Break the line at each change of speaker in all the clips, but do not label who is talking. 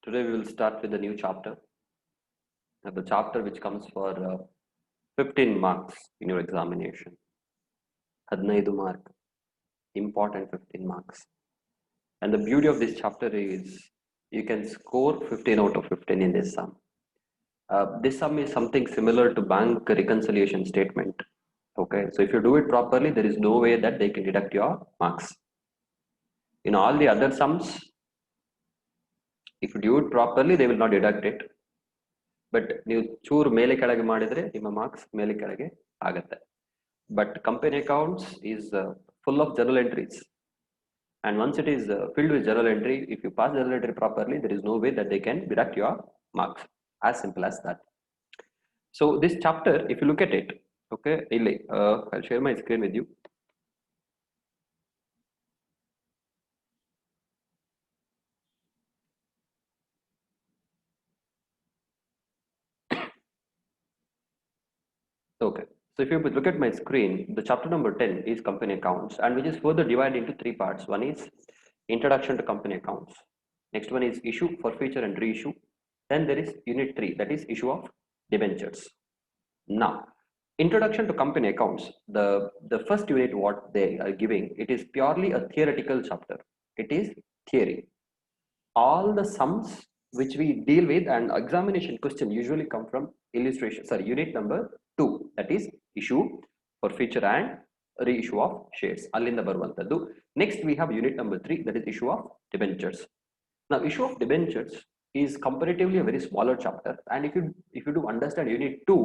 Today we will start with a new chapter. The chapter which comes for 15 marks in your examination. 15 mark, important 15 marks. And the beauty of this chapter is you can score 15 out of 15 in this sum. This sum is something similar to bank reconciliation statement. Okay, so if you do it properly, there is no way that they can deduct your marks. In all the other sums, if you do it properly, they will not deduct it. But ನೀವು ಚೂರು ಮೇಲೆ ಕೆಳಗೆ ಮಾಡಿದ್ರೆ ನಿಮ್ಮ marks ಮೇಲೆ ಕೆಳಗೆ ಆಗುತ್ತೆ. But company accounts is full of journal entries, and once it is filled with journal entry, if you pass journal entry properly, there is no way that they can deduct your marks. As simple as that. So this chapter, if you look at it, okay, I'll share my screen with you. Okay, so if you look at my screen, the chapter number 10 is company accounts, and which is further divided into three parts. One is introduction to company accounts. Next one is issue, forfeiture and reissue. Then there is unit 3, that is issue of debentures. Now, introduction to company accounts, the first unit what they are giving, it is purely a theoretical chapter. It is theory. All the sums which we deal with and examination question usually come from illustration, sorry, unit number 2, that is issue, forfeiture and reissue of shares. Allinda baruvantaddu. Next we have unit number 3, that is issue of debentures. Now issue of debentures is comparatively a very smaller chapter, and if you do understand unit 2,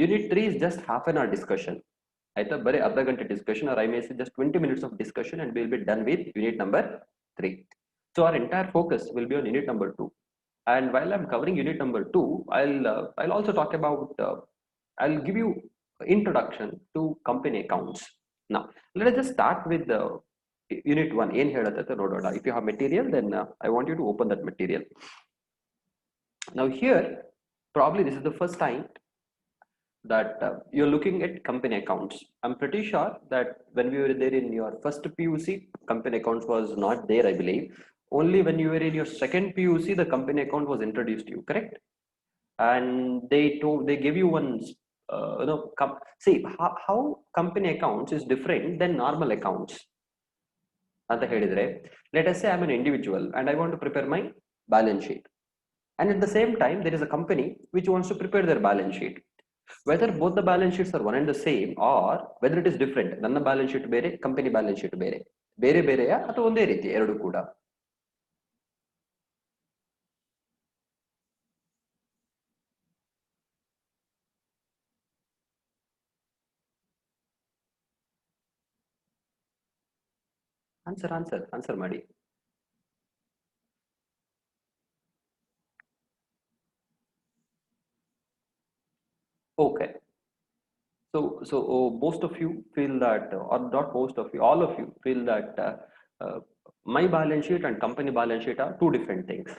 unit 3 is just half an hour discussion. Aitha bare adha gante discussion, or I may say just 20 minutes of discussion, and we will be done with unit number 3. So our entire focus will be on unit number 2. And while I'm covering unit number 2, I'll also talk about I'll give you introduction to company accounts. Now let us just start with the unit 1. ಏನು ಹೇಳುತ್ತೆ ಅಂತ ನೋಡೋಣ. If you have material, then I want you to open that material. Now here, probably this is the first time that you're looking at company accounts. I'm pretty sure that when we were there in your first PUC, company accounts was not there, I believe. Only when you were in your second PUC, the company account was introduced to you, correct? And they gave you one see how company accounts is different than normal accounts. ಅಂತ ಹೇಳಿದ್ರೆ, let us say I'm an individual and I want to prepare my balance sheet, and at the same time there is a company which wants to prepare their balance sheet. Whether both the balance sheets are one and the same, or whether it is different, ನನ್ನ balance sheet ಬೇರೆ, company balance sheet ಬೇರೆ, ಬೇರೆ ಬೇರೆಯಾ ಅಥವಾ ಒಂದೇ ರೀತಿ ಎರಡು ಕೂಡ? Answer ಮಾಡಿ. Okay, so most of you feel that, or not most of you, all of you feel that my balance sheet and company balance sheet are two different things.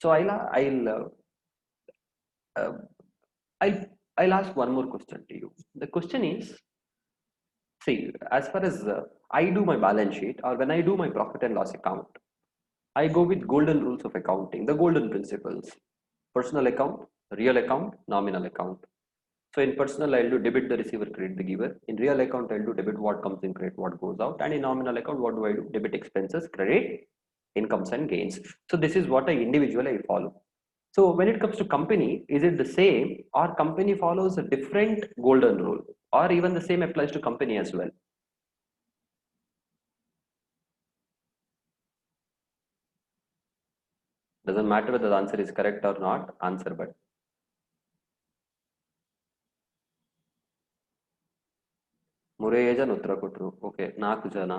So I'll ask one more question to you. The question is, see, as far as I do my balance sheet, or when I do my profit and loss account, I go with golden rules of accounting, the golden principles: personal account, real account, nominal account. So in personal, I'll do debit the receiver, credit the giver. In real account, I'll do debit what comes in, credit what goes out. And in nominal account, what do I do? Debit expenses, credit incomes and gains. So this is what I individually follow. So when it comes to company, is it the same, or company follows a different golden rule, or even the same applies to company as well? Doesn't matter whether the answer is correct or not, answer but. ಮೂರೇ ಜನ ಉತ್ತರ ಕೊಟ್ರು. Okay, 4 ಜನ,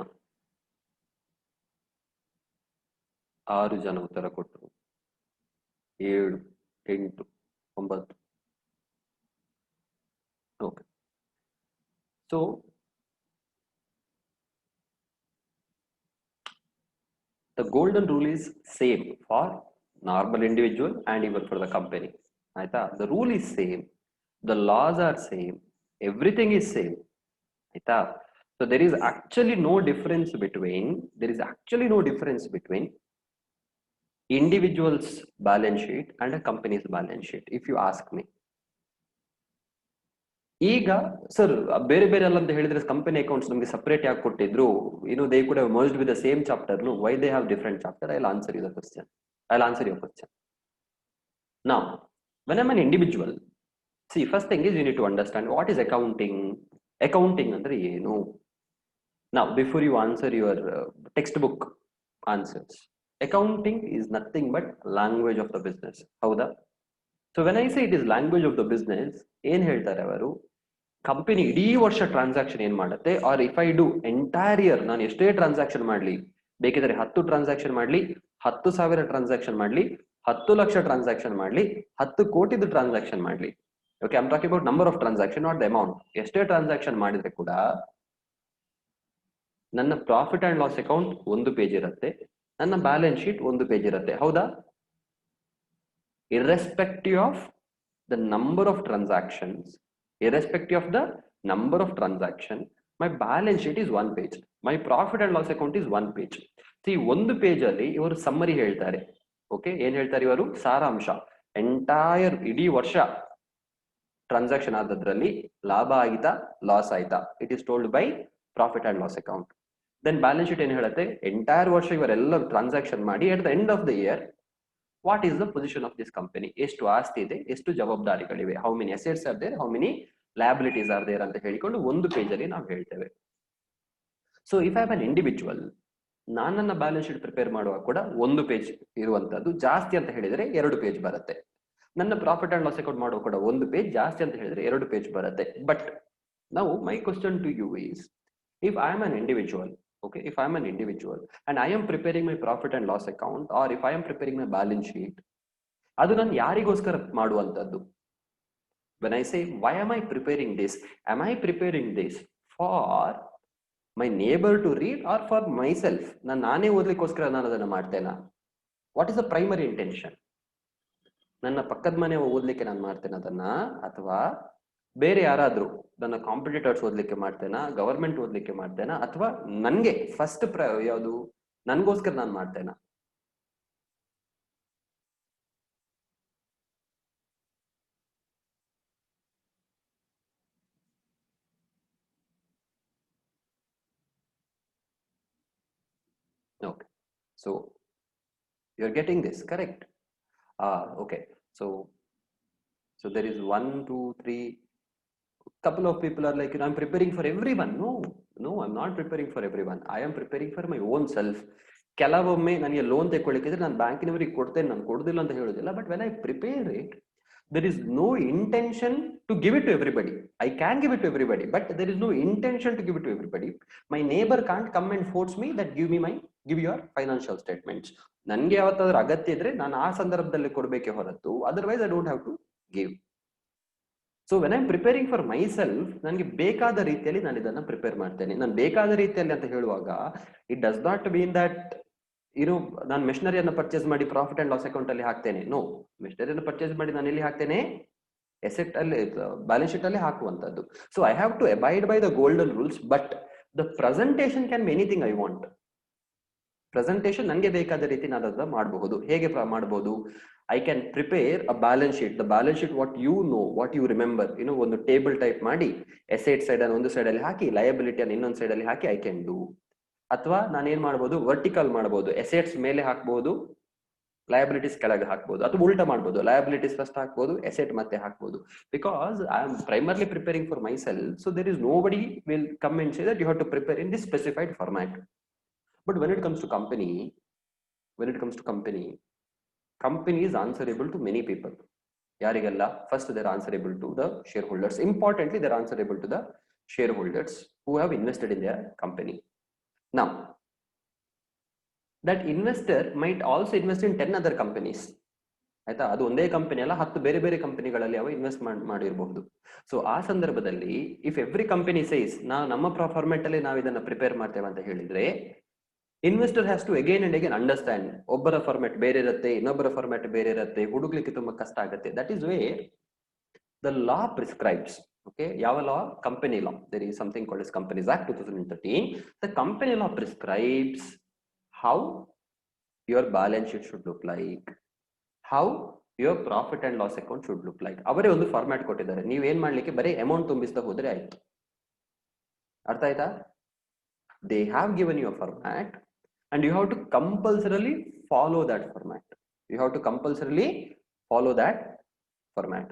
6 ಜನ ಉತ್ತರ ಕೊಟ್ರು, 7, 8, 9. Okay, so the golden rule is same for normal individual and even for the company. The rule is same, the laws are same, everything is same. So there is actually no difference between individual's balance sheet and a company's balance sheet, if you ask me. ಈಗ sir ಬೇರೆ ಬೇರೆ ಅಲ್ಲ ಅಂತ ಹೇಳಿದ್ರೆ company accounts ನಮಗೆ separate ಯಾಕೆ ಕೊಟ್ಟಿದ್ರು, they could have merged with the same chapter, no why they have different chapter? I will answer you the question. I will answer your question. Now, when I'm an individual, see, first thing is you need to understand what is accounting. Accounting ಅಂದ್ರೆ ಏನು? Now, before you answer your textbook answers, accounting is nothing but language of the business. ಹೌದಾ? So when I say it is language of the business, ಏನ್ ಹೇಳ್ತಾರೆ ಅವರು? Company ಇಡೀ ವರ್ಷ transaction ಏನ್ ಮಾಡುತ್ತೆ, or if I do entire year, ನಾನು ಎಷ್ಟೇ ಟ್ರಾನ್ಸಾಕ್ಷನ್ ಮಾಡ್ಲಿ, ಬೇಕಿದ್ರೆ 10 ಟ್ರಾನ್ಸಾಕ್ಷನ್ ಮಾಡ್ಲಿ, 10,000 ಟ್ರಾನ್ಸಾಕ್ಷನ್ ಮಾಡ್ಲಿ, 10 ಲಕ್ಷ ಟ್ರಾನ್ಸಾಕ್ಷನ್ ಮಾಡ್ಲಿ, 10 ಕೋಟಿದು ಟ್ರಾನ್ಸಾಕ್ಷನ್ ಮಾಡ್ಲಿ, okay, I'm talking about number of transaction, not the amount. ಎಷ್ಟೇ ಟ್ರಾನ್ಸಾಕ್ಷನ್ ಮಾಡಿದ್ರೆ ಕೂಡ ನನ್ನ ಪ್ರಾಫಿಟ್ ಅಂಡ್ ಲಾಸ್ ಅಕೌಂಟ್ ಒಂದು ಪೇಜ್ ಇರುತ್ತೆ, ನನ್ನ ಬ್ಯಾಲೆನ್ಸ್ ಶೀಟ್ ಒಂದು ಪೇಜ್ ಇರುತ್ತೆ. ಹೌದಾ? irrespective of the number of transactions, irrespective of the number of transaction, my balance sheet is one page, my profit and loss account is one page. See, ಒಂದು page ಅಲ್ಲಿ ಇವರು summary ಹೇಳ್ತಾರೆ. Okay, ಏನ್ ಹೇಳ್ತಾರೆ ಇವರು? ಸಾರಾಂಶ. ಎಂಟೈರ್ ಇಡೀ ವರ್ಷ ಟ್ರಾನ್ಸಾಕ್ಷನ್ ಆದದ್ರಲ್ಲಿ ಲಾಭ ಆಯ್ತಾ, ಲಾಸ್ ಆಯ್ತಾ, it is told by profit and loss account. Then balance sheet ಏನ್ ಹೇಳುತ್ತೆ? ಎಂಟೈರ್ ವರ್ಷ ಇವರೆಲ್ಲ ಟ್ರಾನ್ಸಾಕ್ಷನ್ ಮಾಡಿ at the end of the year what is the position of this company, ಎಷ್ಟು ಆಸ್ತಿ ಇದೆ, ಎಷ್ಟು ಜವಾಬ್ದಾರಿಗಳಿವೆ, how many assets are there, how many liabilities are there ಅಂತ ಹೇಳಿಕೊಂಡು ಒಂದು ಪೇಜ್ ಅಲ್ಲಿ ನಾವು ಹೇಳ್ತೇವೆ. So if I am an individual, ನಾನು ನನ್ನ ಬ್ಯಾಲೆನ್ಸ್ ಶೀಟ್ ಪ್ರಿಪೇರ್ ಮಾಡುವಾಗ ಕೂಡ ಒಂದು ಪೇಜ್ ಇರುವಂತದ್ದು, ಜಾಸ್ತಿ ಅಂತ ಹೇಳಿದ್ರೆ 2 ಪೇಜ್ ಬರುತ್ತೆ. ನನ್ನ ಪ್ರಾಫಿಟ್ ಅಂಡ್ ಲಾಸ್ ಅಕೌಂಟ್ ಮಾಡುವ ಕೂಡ ಒಂದು ಪೇಜ್, ಜಾಸ್ತಿ ಅಂತ ಹೇಳಿದ್ರೆ 2 ಪೇಜ್ ಬರುತ್ತೆ. ಬಟ್ ನಾವು my question to you is, if I am an individual, okay, if I am an individual and I am preparing my profit and loss account, or if I am preparing my balance sheet, ಅದು ನಾನು ಯಾರಿಗೋಸ್ಕರ ಮಾಡುವಂತದ್ದು? when I say why am I preparing this, am I preparing this for my neighbor to read or for myself? ನಾನೇ ಓದ್ಲಿಕ್ಕೋಸ್ಕರ ನಾನು ಅದನ್ನ ಮಾಡ್ತೇನಾ? what is the primary intention? ನನ್ನ ಪಕ್ಕದ ಮನೆ ಓದ್ಲಿಕ್ಕೆ ನಾನು ಮಾಡ್ತೇನೆ ಅದನ್ನ, ಅಥವಾ ಬೇರೆ ಯಾರಾದ್ರೂ ನನ್ನ ಕಾಂಪಿಟೇಟರ್ಸ್ ಓದ್ಲಿಕ್ಕೆ ಮಾಡ್ತೇನಾ, ಗವರ್ಮೆಂಟ್ ಓದ್ಲಿಕ್ಕೆ ಮಾಡ್ತೇನಾ, ಅಥವಾ ನನ್ಗೆ ಫಸ್ಟ್ ಯಾವುದು ನನ್ಗೋಸ್ಕರ ನಾನು ಮಾಡ್ತೇನಾ? Okay, so you're getting this correct. Okay, so there is 1 2 3 couple of people are like, I'm preparing for everyone. No, I'm not preparing for everyone. I am preparing for my own self. ಕೆಲವೊಮ್ಮೆ ನನಗೆ loan ತೆಕ್ಕೊಳ್ಳಿಕ್ಕಿದ್ರೆ ನಾನು ಬ್ಯಾಂಕಿನವರಿಗೆ ಕೊಡ್ತೇನೆ, ನಾನು ಕೊಡುದಿಲ್ಲ ಅಂತ ಹೇಳೋದಿಲ್ಲ. But when I prepare it, there is no intention to give it to everybody. I can give it to everybody, but there is no intention to give it to everybody. My neighbor can't come and force me that give your financial statements. ನನಗೆ ಯಾವತ್ತಾದ್ರೂ ಅಗತ್ಯ ಇದ್ರೆ ನಾನು ಆ ಸಂದರ್ಭದಲ್ಲಿ ಕೊಡಬೇಕೆ ಹೊರತು, otherwise I don't have to give. So when I am preparing for myself, ನನಗೆ ಬೇಕಾದ ರೀತಿಯಲ್ಲಿ ನಾನು ಇದನ್ನ ಪ್ರಿಪೇರ್ ಮಾಡ್ತೇನೆ. ನಾನು ಬೇಕಾದ ರೀತಿಯಲ್ಲಿ ಅಂತ ಹೇಳುವಾಗ, it does not mean that ನಾನು ಮೆಷಿನರಿಯನ್ನು ಪರ್ಚೇಸ್ ಮಾಡಿ ಪ್ರಾಫಿಟ್ ಅಂಡ್ ಲಾಸ್ ಅಕೌಂಟ್ ಅಲ್ಲಿ ಹಾಕ್ತೇನೆ. ನೋ, ಮೆಷಿನರಿಯನ್ನು ಪರ್ಚೇಸ್ ಮಾಡಿ ನಾನು ಎಲ್ಲಿ ಹಾಕ್ತೇನೆ? ಎಸೆಟ್ ಅಲ್ಲಿ, ಬ್ಯಾಲೆನ್ಸ್ ಶೀಟ್ ಅಲ್ಲಿ ಹಾಕುವಂತದ್ದು. So I have to abide by the golden rules, but the presentation can be anything I want. Presentation ನನಗೆ ಬೇಕಾದ ರೀತಿ ನಾನು ಅದನ್ನ ಮಾಡಬಹುದು. ಹೇಗೆ ಮಾಡಬಹುದು? I can prepare a balance sheet. The balance sheet, what you know, what you remember, ಒಂದು table type ಮಾಡಿ ಅಸೆಟ್ ಸೈಡ್ ಅನ್ನು ಒಂದು ಸೈಡ್ ಅಲ್ಲಿ ಹಾಕಿ, ಲಯಬಿಲಿಟಿ ಅನ್ನು ಇನ್ನೊಂದು ಸೈಡ್ ಅಲ್ಲಿ ಹಾಕಿ ಐ ಕ್ಯಾನ್ ಡೂ. ಅಥವಾ ನಾನು ಏನ್ ಮಾಡಬಹುದು? ವರ್ಟಿಕಲ್ ಮಾಡಬಹುದು, ಅಸೆಟ್ಸ್ ಮೇಲೆ ಹಾಕಬಹುದು, ಲಯಬಿಲಿಟೀಸ್ ಕೆಳಗೆ ಹಾಕಬಹುದು, ಅಥವಾ ಉಲ್ಟಾ ಮಾಡಬಹುದು, ಲಯಬಿಲಿಟೀಸ್ ಫಸ್ಟ್ ಹಾಕಬಹುದು, ಅಸೆಟ್ ಮತ್ತೆ ಹಾಕಬಹುದು. Because I am primarily preparing for myself, so there is nobody will come and say that you have to prepare in this specified format. But when it comes to company, company is answerable to many people. ಯಾರಿಗೆಲ್ಲ? First they're answerable to the shareholders. Importantly, they're answerable to the shareholders who have invested in their company. Now, that investor might also invest in 10 other companies. ಆಯ್ತಾ? ಅದು ಒಂದೇ company ಅಲ್ಲ, 10 ಬೇರೆ ಬೇರೆ ಕಂಪನಿಗಳಲ್ಲಿ ಅವ invest ಮಾಡಿರಬಹುದು. ಸೊ ಆ ಸಂದರ್ಭದಲ್ಲಿ ಇಫ್ ಎವ್ರಿ ಕಂಪನಿ ಸೇಸ್ ನಮ್ಮ ಫಾರ್ಮ್ಯಾಟ್ ಅಲ್ಲಿ ನಾವು ಇದನ್ನ ಪ್ರಿಪೇರ್ ಮಾಡ್ತೇವೆ ಅಂತ ಹೇಳಿದ್ರೆ, investor has to again and again understand. ಒಬ್ಬರ ಫಾರ್ಮ್ಯಾಟ್ ಬೇರೆ ಇರುತ್ತೆ, ಇನ್ನೊಬ್ಬರ ಫಾರ್ಮ್ಯಾಟ್ ಬೇರೆ ಇರುತ್ತೆ, ಹುಡುಕ್ಲಿಕ್ಕೆ ತುಂಬಾ ಕಷ್ಟ ಆಗುತ್ತೆ. That is where the law prescribes. Okay, ಯಾವ law? Company law. There is something called as companies act 2013. The company law prescribes how your balance sheet should look like, how your profit and loss account should look like. ಅವರೇ ಒಂದು format ಕೊಟ್ಟಿದ್ದಾರೆ, ನೀವೇನ್ ಮಾಡ್ಲಿಕ್ಕೆ ಬರೀ amount ತುಂಬಿಸ್ತಾ ಹೋದ್ರೆ ಆಯ್ತು. ಅರ್ಥ ಆಯ್ತಾ? They have given you a format and you have to compulsorily follow that format. You have to compulsorily follow that format.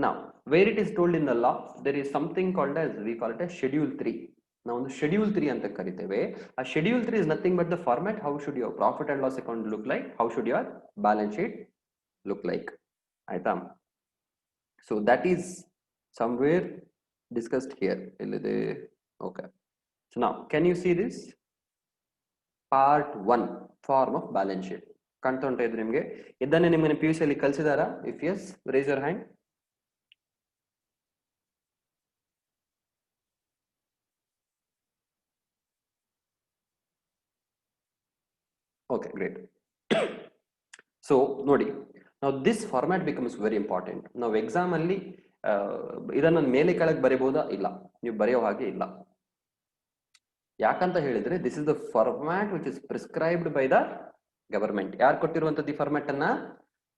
Now, where it is told in the law, there is something called as, we call it as schedule 3. Now, the schedule 3 anta kariteve. A schedule 3 is nothing but the format. How should your profit and loss account look like? How should your balance sheet look like? Aita. So that is somewhere discussed here. Okay. So now, can you see this? Part 1, form of balance sheet. ಕಾಣ್ತಾ ಉಂಟಾ ಇದು ನಿಮಗೆ? ಇದನ್ನೇ ನಿಮಗೆ PUC ಅಲ್ಲಿ ಕಲಿಸಿದಾರಾ? If yes, raise your hand. Okay, great. So ನೋಡಿ, now this format becomes very important. ನಾವು exam ಅಲ್ಲಿ ಇದನ್ನ ಮೇಲೆ ಕೆಳಗೆ ಬರೀಬಹುದಾ? ಇಲ್ಲ, ನೀವು ಬರೆಯೋ ಹಾಗೆ ಇಲ್ಲ. ಯಾಕಂತ ಹೇಳಿದ್ರೆ this is the format which is prescribed by the government. ಯಾರು ಕೊಟ್ಟಿರುವಂತದ್ದು ಈ ಫಾರ್ಮ್ಯಾಟ್ ಅನ್ನ?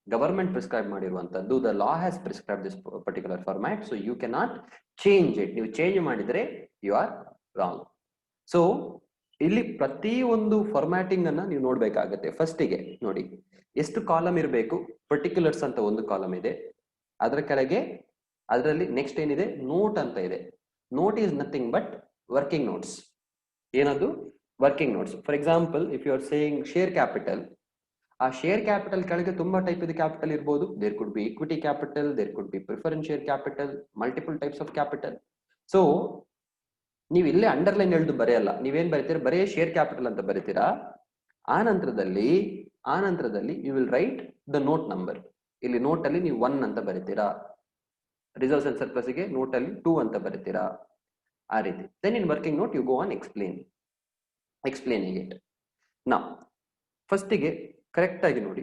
ಗವರ್ಮೆಂಟ್ ಪ್ರಿಸ್ಕ್ರೈಬ್ ಮಾಡಿರುವಂತದ್ದು. The law has prescribe this particular format, so you cannot change it. ನೀವು ಚೇಂಜ್ ಮಾಡಿದ್ರೆ ಯು ಆರ್ ರಾಂಗ್. ಸೊ ಇಲ್ಲಿ ಪ್ರತಿ ಒಂದು ಫಾರ್ಮ್ಯಾಟಿಂಗ್ ಅನ್ನ ನೀವು ನೋಡ್ಬೇಕಾಗತ್ತೆ. ಫಸ್ಟಿಗೆ ನೋಡಿ, ಎಷ್ಟು ಕಾಲಮ್ ಇರಬೇಕು? ಪರ್ಟಿಕ್ಯುಲರ್ಸ್ ಅಂತ ಒಂದು ಕಾಲಮ್ ಇದೆ, ಅದರ ಕೆಳಗೆ ಅದರಲ್ಲಿ ನೆಕ್ಸ್ಟ್ ಏನಿದೆ? ನೋಟ್ ಅಂತ ಇದೆ. Note is nothing but working notes. ಏನದು? Working notes. For example, if you are saying share capital, ಆ ಶೇರ್ ಕ್ಯಾಪಿಟಲ್ ಕೆಳಗೆ ತುಂಬಾ ಟೈಪ್ ಇದೆ ಕ್ಯಾಪಿಟಲ್ ಇರಬಹುದು. There could be equity capital, there could be preference share capital, multiple types of capital. So ನೀವು ಇಲ್ಲೇ underline ಎಳ್ದು ಬರೆಯಲ್ಲ, ನೀವೇನ್ ಬರೀತೀರಾ? ಬರೀ share capital ಅಂತ ಬರೀತೀರಾ. ಆ ನಂತರದಲ್ಲಿ you will write the note number. ಇಲ್ಲಿ ನೋಟ್ ಅಲ್ಲಿ ನೀವು 1 ಅಂತ ಬರೀತೀರಾ, ರಿಸರ್ವ್ಸ್ ಅಂಡ್ ಸರ್ಪ್ಲಸ್ ಗೆ ನೋಟ್ ಅಲ್ಲಿ 2 ಅಂತ ಬರೀತೀರಾ, ಆ ರೀತಿ. Then in working note you go on explaining it. ನಾ ಫಸ್ಟಿಗೆ ಕರೆಕ್ಟ್ ಆಗಿ ನೋಡಿ.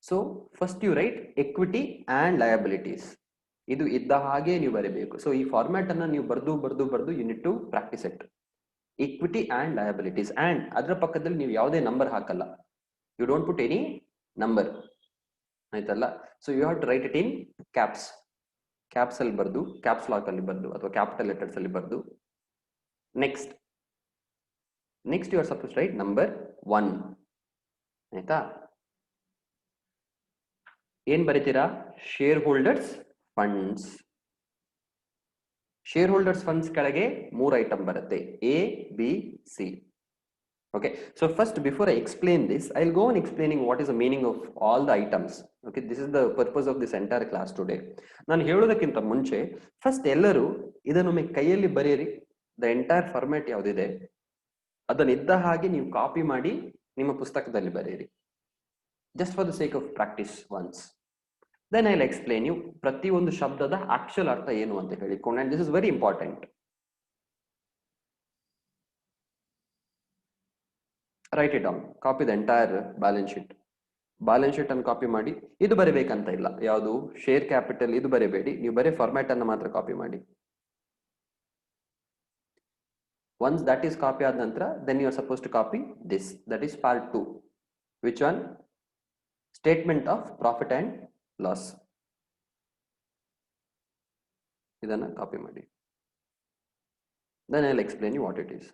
So first you write equity and liabilities. ಇದು ಇದ್ದ ಹಾಗೆ ನೀವು ಬರೀಬೇಕು. ಸೊ ಈ ಫಾರ್ಮ್ಯಾಟ್ ಅನ್ನ ನೀವು ಬರ್ದು you need to practise it. Equity and liabilities, and ಅದರ ಪಕ್ಕದಲ್ಲಿ ನೀವು ಯಾವುದೇ ನಂಬರ್ ಹಾಕಲ್ಲ. You don't put any number, ಆಯ್ತಲ್ಲ? So you have to write it in caps ಅಲ್ಲಿ ಬರ್ದು, ಕ್ಯಾಪ್ಸ್ ಲಾಕ್ ಅಲ್ಲಿ ಬರ್ದು, ಅಥವಾ ಕ್ಯಾಪಿಟಲ್ ಲೆಟರ್ಸ್ ಅಲ್ಲಿ ಬರ್ದು. Next you are suppose write number 1. ಆಯ್ತಾ? ಏನ್ ಬರೀತೀರಾ? Shareholders funds. Shareholders funds ಕೆಳಗೆ 3 ಐಟಮ್ ಬರುತ್ತೆ, A, B, C. Okay, so first before I explain this, I'll go on explaining what is the meaning of all the items. Okay, this is the purpose of this entire class today. ನಾನು ಹೇಳೋದಕ್ಕಿಂತ ಮುಂಚೆ first ಎಲ್ಲರೂ ಇದನ್ನೊಮ್ಮೆ ಕೈಯಲ್ಲಿ ಬರೆಯಿರಿ. The entire format ಯಾವುದಿದೆ ಅದನ್ನ ಇದ್ದ ಹಾಗೆ ನೀವು ಕಾಪಿ ಮಾಡಿ ನಿಮ್ಮ ಪುಸ್ತಕದಲ್ಲಿ ಬರೆಯಿರಿ. Just for the sake of practice once. Then I will explain you ಪ್ರತಿ ಒಂದು ಶಬ್ದದ ಆಕ್ಚುಯಲ್ ಅರ್ಥ ಏನು ಅಂತ ಹೇಳಿಕೊಂಡು. And this is very important. Write it down, copy the entire balance sheet. Balance sheet ಅನ್ನು ಕಾಪಿ ಮಾಡಿ. ಇದು ಬರೀಬೇಕಂತ ಇಲ್ಲ, ಯಾವುದು? ಶೇರ್ ಕ್ಯಾಪಿಟಲ್ ಇದು ಬರೀಬೇಡಿ, ನೀವು ಬರೀ ಫಾರ್ಮ್ಯಾಟ್ ಅನ್ನು ಮಾತ್ರ ಕಾಪಿ ಮಾಡಿ. ಒನ್ಸ್ ದಟ್ ಈಸ್ ಕಾಪಿ ಆದ ನಂತರ then you are suppose to copy this, that is part 2. Which one? Statement of profit and loss. ಇದನ್ನ ಕಾಪಿ ಮಾಡಿ. Then I will explain you what it is.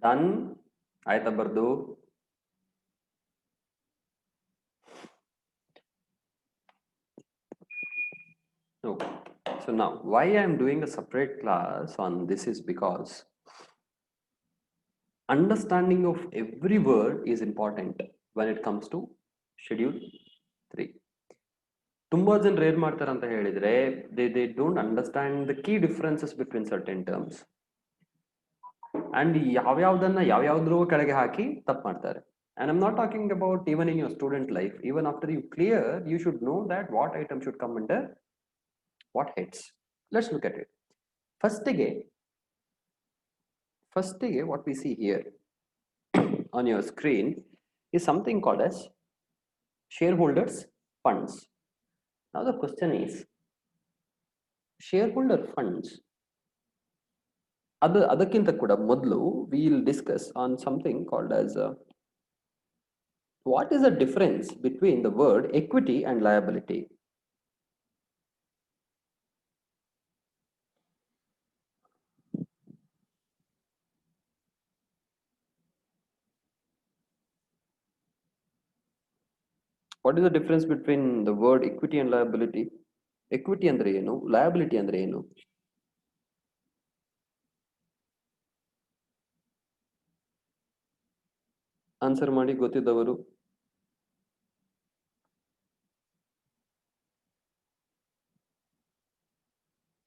ತನ್ ಆಯ್ತಾ ಬರ್ದು. Okay. So now why I am doing a separate class on this is because understanding of every word is important when it comes to schedule 3. ತುಂಬಾ ಜನರು ಏನ್ ಮಾಡ್ತಾರೆ ಅಂತ ಹೇಳಿದ್ರೆ they don't understand the key differences between certain terms and ಯಾವ್ಯಾವ್ದನ್ನ ಯಾವ್ಯಾವ್ದ್ರ ಕೆಳಗೆ ಹಾಕಿ ತಪ್ಪು ಮಾಡ್ತಾರೆ. And I'm not talking about even in your student life. Even after you clear, you should know that what item should come under what heads. Let's look at it. First what we see here on your screen is something called as shareholders funds. Now the question is, shareholder funds ಅದಕ್ಕಿಂತ ಕೂಡ ಮೊದಲು we will discuss on something called as what is the difference between the word equity and liability. What is the difference between the word equity and liability? Equity ಅಂದ್ರೆ ಏನು, liability ಅಂದ್ರೆ ಏನು? Answer ಮಾಡಿ ಗೊತ್ತಿದ್ದವರು.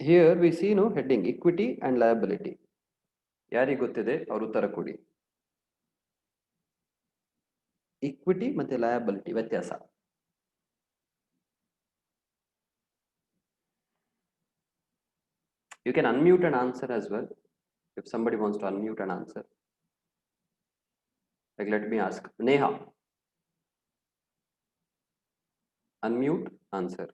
Here we see no heading equity and liability. ಯಾರಿಗೆ ಗೊತ್ತಿದೆ ಅವರು ಉತ್ತರ ಕೊಡಿ. Equity ಮತ್ತೆ liability ವ್ಯತ್ಯಾಸ. You can unmute and answer as well if somebody wants to unmute and answer. Like let me ask Neha. Unmute, answer.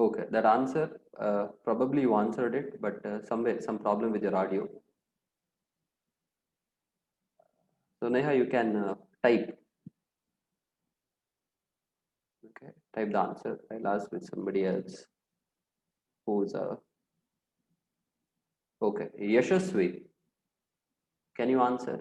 Okay, that answer probably you answered it, but somewhere some problem with your audio. So Neha, you can type. Okay, type the answer. I'll ask with somebody else who's okay. Yashasvi, can you answer?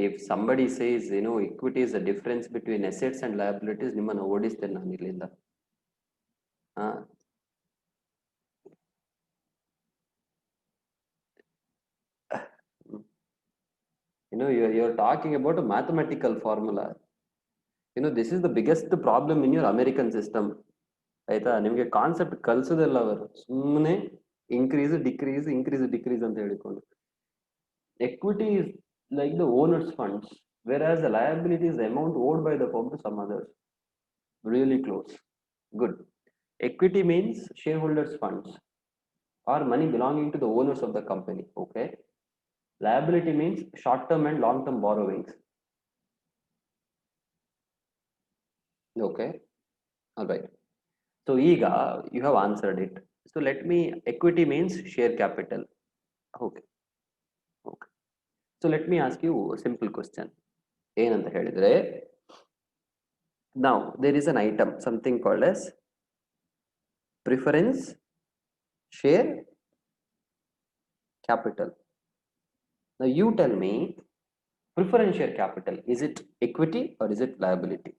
If somebody says, you know, equity is the difference between assets and liabilities, ನಿಮ್ಮನ್ನ ಓಡಿಸ್ತೇನೆ ನಾನು ಇಲ್ಲಿಂದ. You know, you're talking about a mathematical formula. You know, this is the biggest problem in your American system. ಆಯ್ತಾ, ನಿಮಗೆ concept ಕಲ್ಸೋದಿಲ್ಲ ಅವರು, ಸುಮ್ಮನೆ increase decrease ಅಂತ ಹೇಳಿಕೊಂಡು. Equity is like the owner's funds, whereas the liability is the amount owed by the firm to some others. Really close. Good. Equity means shareholders funds or money belonging to the owners of the company. Okay. Liability means short-term and long-term borrowings. Okay. All right. So Ega, you have answered it. So let me, equity means share capital. Okay. Okay. So let me ask you a simple question. ಏನಂತ ಹೇಳಿದ್ರೆ, now there is an item, something called as preference share capital. Now you tell me, preference share capital, is it equity or is it liability?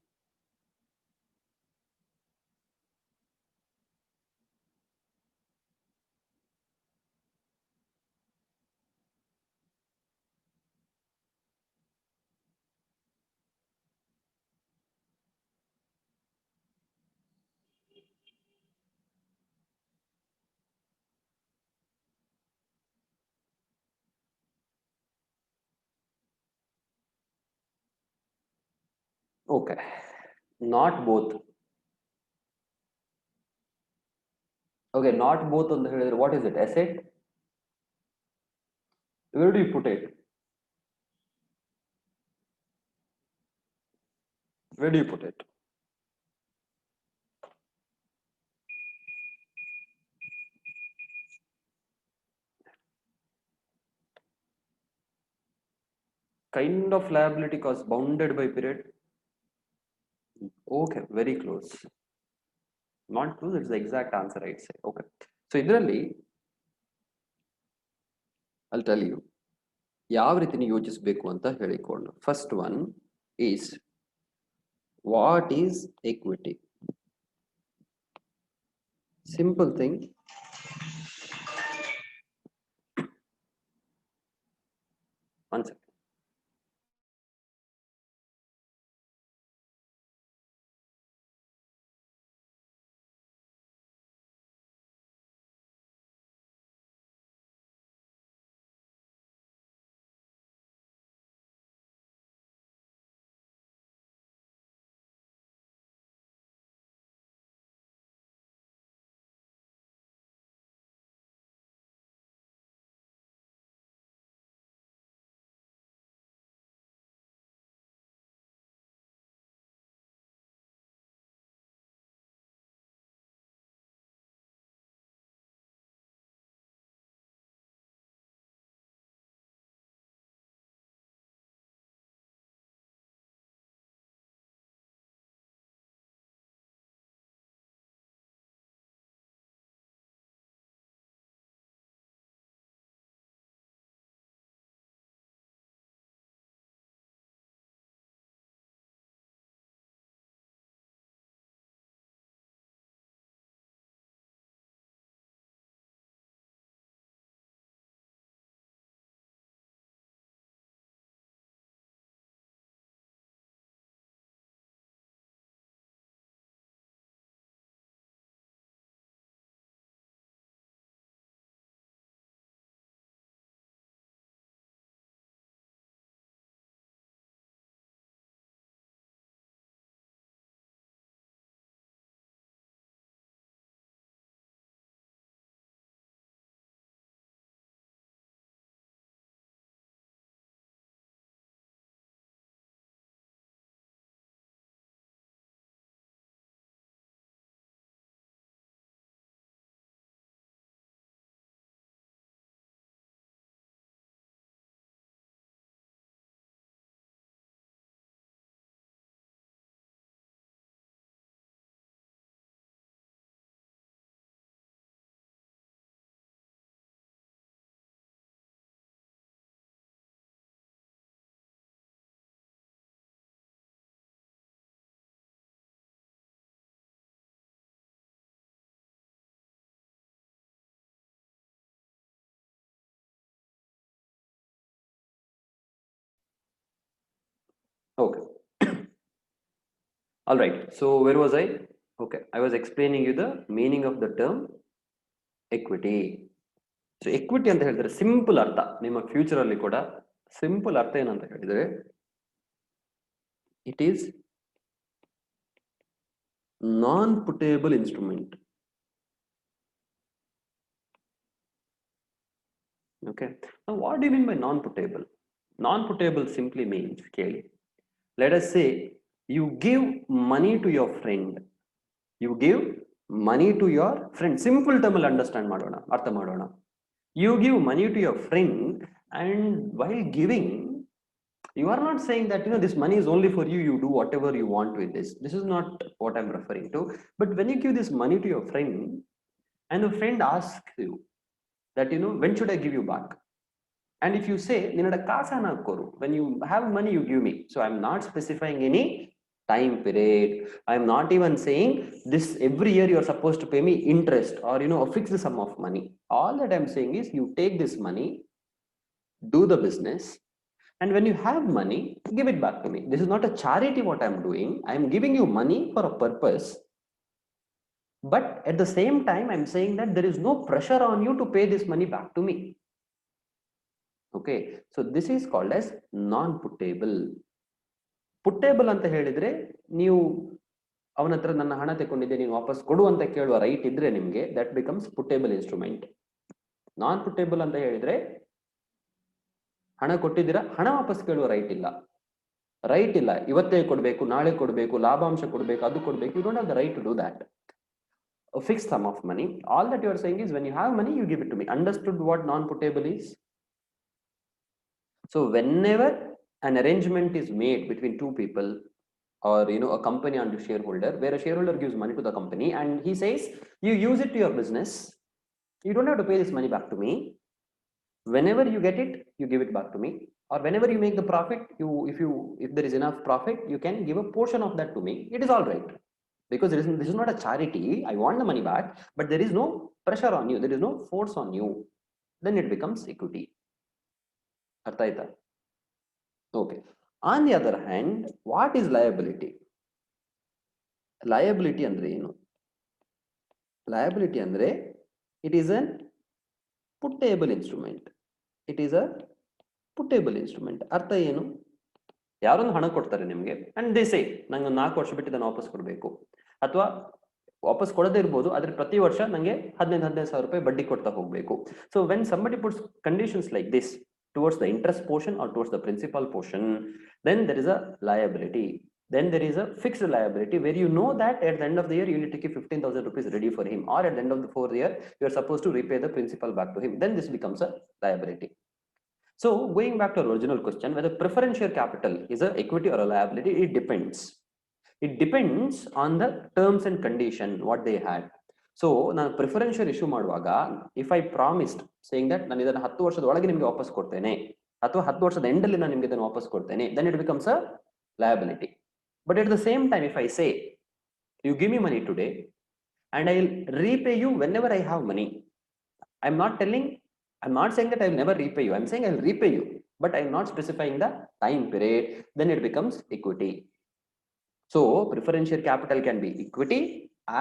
Okay, not both. Okay, not both ಅಂತ ಹೇಳಿದ್ರೆ what is it? Asset? Where do you put it? Where do you put it? Kind of liability cost bounded by period. Okay, very close. Not close, it's the exact answer I'd say. Okay. So ಇದರಲ್ಲಿ I'll tell you ಯಾವ ರೀತಿ ಯೋಚಿಸಬೇಕು ಅಂತ ಹೇಳಿಕೊಳ್ಳೋಣ. First one is what is equity? Simple thing. One second. Okay. All right. So where was I? Okay. I was explaining you the meaning of the term equity. So equity ಅಂತ ಹೇಳಿದ್ರೆ simple ಅರ್ಥ ನಿಮ್ಮ future ಅಲ್ಲಿ ಕೂಡ simple ಅರ್ಥ ಏನಂತ ಹೇಳಿದ್ರೆ it is non puttable instrument. Okay. Now what do you mean by non-putable? Non-putable simply means, ಕೇಳಿ, let us say you give money to your friend. You give money to your friend. Simple term ಅಲ್ಲಿ understand ಮಾಡೋಣ, ಅರ್ಥ ಮಾಡೋಣ. You give money to your friend, and while giving, you are not saying that this money is only for you, you do whatever you want with this. This is not what I'm referring to. But when you give this money to your friend, and the friend asks you that when should I give you back? And if you say when you have money you give me, so I'm not specifying any time period. I'm not even saying this every year you're supposed to pay me interest or a fixed sum of money. All that I'm saying is you take this money, do the business, and when you have money, give it back to me. This is not a charity what I'm doing. I'm giving you money for a purpose, but at the same time I'm saying that there is no pressure on you to pay this money back to me. Okay, so this is called as non-putable. Putable ಅಂತ ಹೇಳಿದ್ರೆ ನೀವು ಅವನ ಹತ್ರ ನನ್ನ ಹಣ ತಗೊಂಡಿದ್ದೆ ನೀನು ವಾಪಸ್ ಕೊಡು ಅಂತ ಕೇಳುವ ರೈಟ್ ಇದ್ರೆ ನಿಮಗೆ that becomes putable instrument. Non-putable ಅಂತ ಹೇಳಿದ್ರೆ ಹಣ ಕೊಟ್ಟಿದ್ದೀರಾ, ಹಣ ವಾಪಸ್ ಕೇಳುವ ರೈಟ್ ಇಲ್ಲ, ಇವತ್ತೇ ಕೊಡಬೇಕು, ನಾಳೆ ಕೊಡಬೇಕು, ಲಾಭಾಂಶ ಕೊಡಬೇಕು, ಅದು ಕೊಡಬೇಕು. You don't have the right to do that. A fixed sum of money. All that you are saying is when you have money you give it to me. Understood what non-putable is? So whenever an arrangement is made between two people, or a company and a shareholder, where a shareholder gives money to the company and he says, you use it to your business, you don't have to pay this money back to me. Whenever you get it, you give it back to me, or whenever you make the profit, if there is enough profit, you can give a portion of that to me. It is all right, because this is not a charity. I want the money back, but there is no pressure on you, there is no force on you. Then it becomes equity. Artha aita? Okay. On the other hand, what is liability? Liability andre ಏನು? Liability andre, it is an puttable instrument. It is a puttable instrument. ಅರ್ಥ ಏನು? ಯಾರೊಂದು ಹಣ ಕೊಡ್ತಾರೆ ನಿಮಗೆ and they say ನಂಗೆ 4 ವರ್ಷ ಬಿಟ್ಟು ಇದನ್ನು ವಾಪಸ್ ಕೊಡಬೇಕು, ಅಥವಾ ವಾಪಸ್ ಕೊಡದೇ ಇರ್ಬೋದು, ಆದ್ರೆ ಪ್ರತಿ ವರ್ಷ ನಂಗೆ 15,000 ರೂಪಾಯಿ ಬಡ್ಡಿ ಕೊಡ್ತಾ ಹೋಗಬೇಕು. So when somebody puts conditions like this towards the interest portion or towards the principal portion, then there is a liability. Then there is a fixed liability where you know that at the end of the year you need to keep 15,000 rupees ready for him, or at the end of the 4th year you are supposed to repay the principal back to him. Then this becomes a liability. So going back to our original question, whether preference share capital is a equity or a liability, it depends. It depends on the terms and condition what they had. So ನಾನು preference share issue ಮಾಡುವಾಗ, if I promised saying that ನಾನು ಇದನ್ನು 10 ವರ್ಷದ ಒಳಗೆ ನಿಮಗೆ ವಾಪಸ್ ಕೊಡ್ತೇನೆ, ಅಥವಾ 10 ವರ್ಷದ ಎಂಡಲ್ಲಿ ನಾನು ನಿಮಗೆ ಇದನ್ನು ವಾಪಸ್ ಕೊಡ್ತೇನೆ, then it becomes a liability. But at the same time, if I say you give me money today and I will repay you whenever I have money, I'm not saying that I will never repay you, I'm saying I will repay you, but I am not specifying the time period, then it becomes equity. So preference share capital can be equity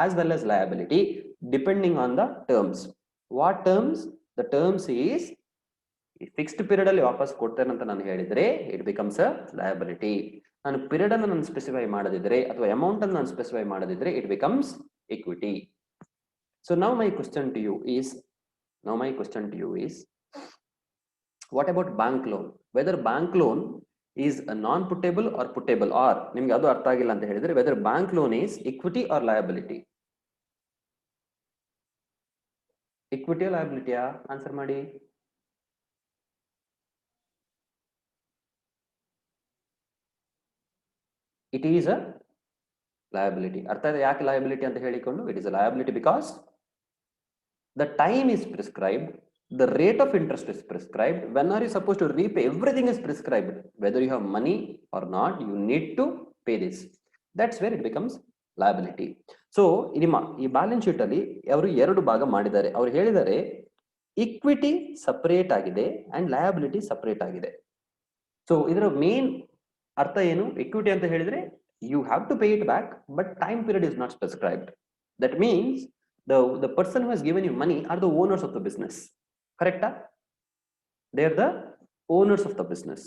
as well as liability depending on the terms. What terms? The terms is fixed period ಅಲ್ಲಿ ವಾಪಸ್ ಕೊಡ್ತೇನೆ ಅಂತ ನಾನು ಹೇಳಿದ್ರೆ it becomes a liability. ನಾನು period ಅನ್ನು ನಾನು specify ಮಾಡದಿದ್ರೆ ಅಥವಾ ಅಮೌಂಟ್ ಅನ್ನು ನಾನು ಸ್ಪೆಸಿಫೈ ಮಾಡದಿದ್ರೆ it becomes equity. So now my question to you is what about bank loan? Whether bank loan is a non-puttable or puttable, or ನಿಮಗೆ ಅದು ಅರ್ಥ ಆಗಿಲ್ಲ ಅಂತ ಹೇಳಿದ್ರೆ whether bank loan is equity or liability. Equity or liability? Answer ಮಾಡಿ. It is a liability. ಅರ್ಥ ಇದೆ ಯಾಕೆ liability ಅಂತ ಹೇಳಿಕೊಂಡು? It is a liability because the time is prescribed, the rate of interest is prescribed, when are you supposed to repay, everything is prescribed. Whether you have money or not, you need to pay this. That's where it becomes liability. So ನಿಮ್ಮ ಈ balance sheet ಅಲ್ಲಿ ಅವರು 2 ಭಾಗ ಮಾಡಿದ್ದಾರೆ. ಅವರು ಹೇಳಿದ್ದಾರೆ equity separate ಆಗಿದೆ and liability separate ಆಗಿದೆ. ಸೊ ಇದರ ಮೇನ್ ಅರ್ಥ ಏನು? ಇಕ್ವಿಟಿ ಅಂತ ಹೇಳಿದ್ರೆ you have to pay it back, but time period is not prescribed. That means the person who has given you money are the owners of the business. Correct? They are the owners of the business.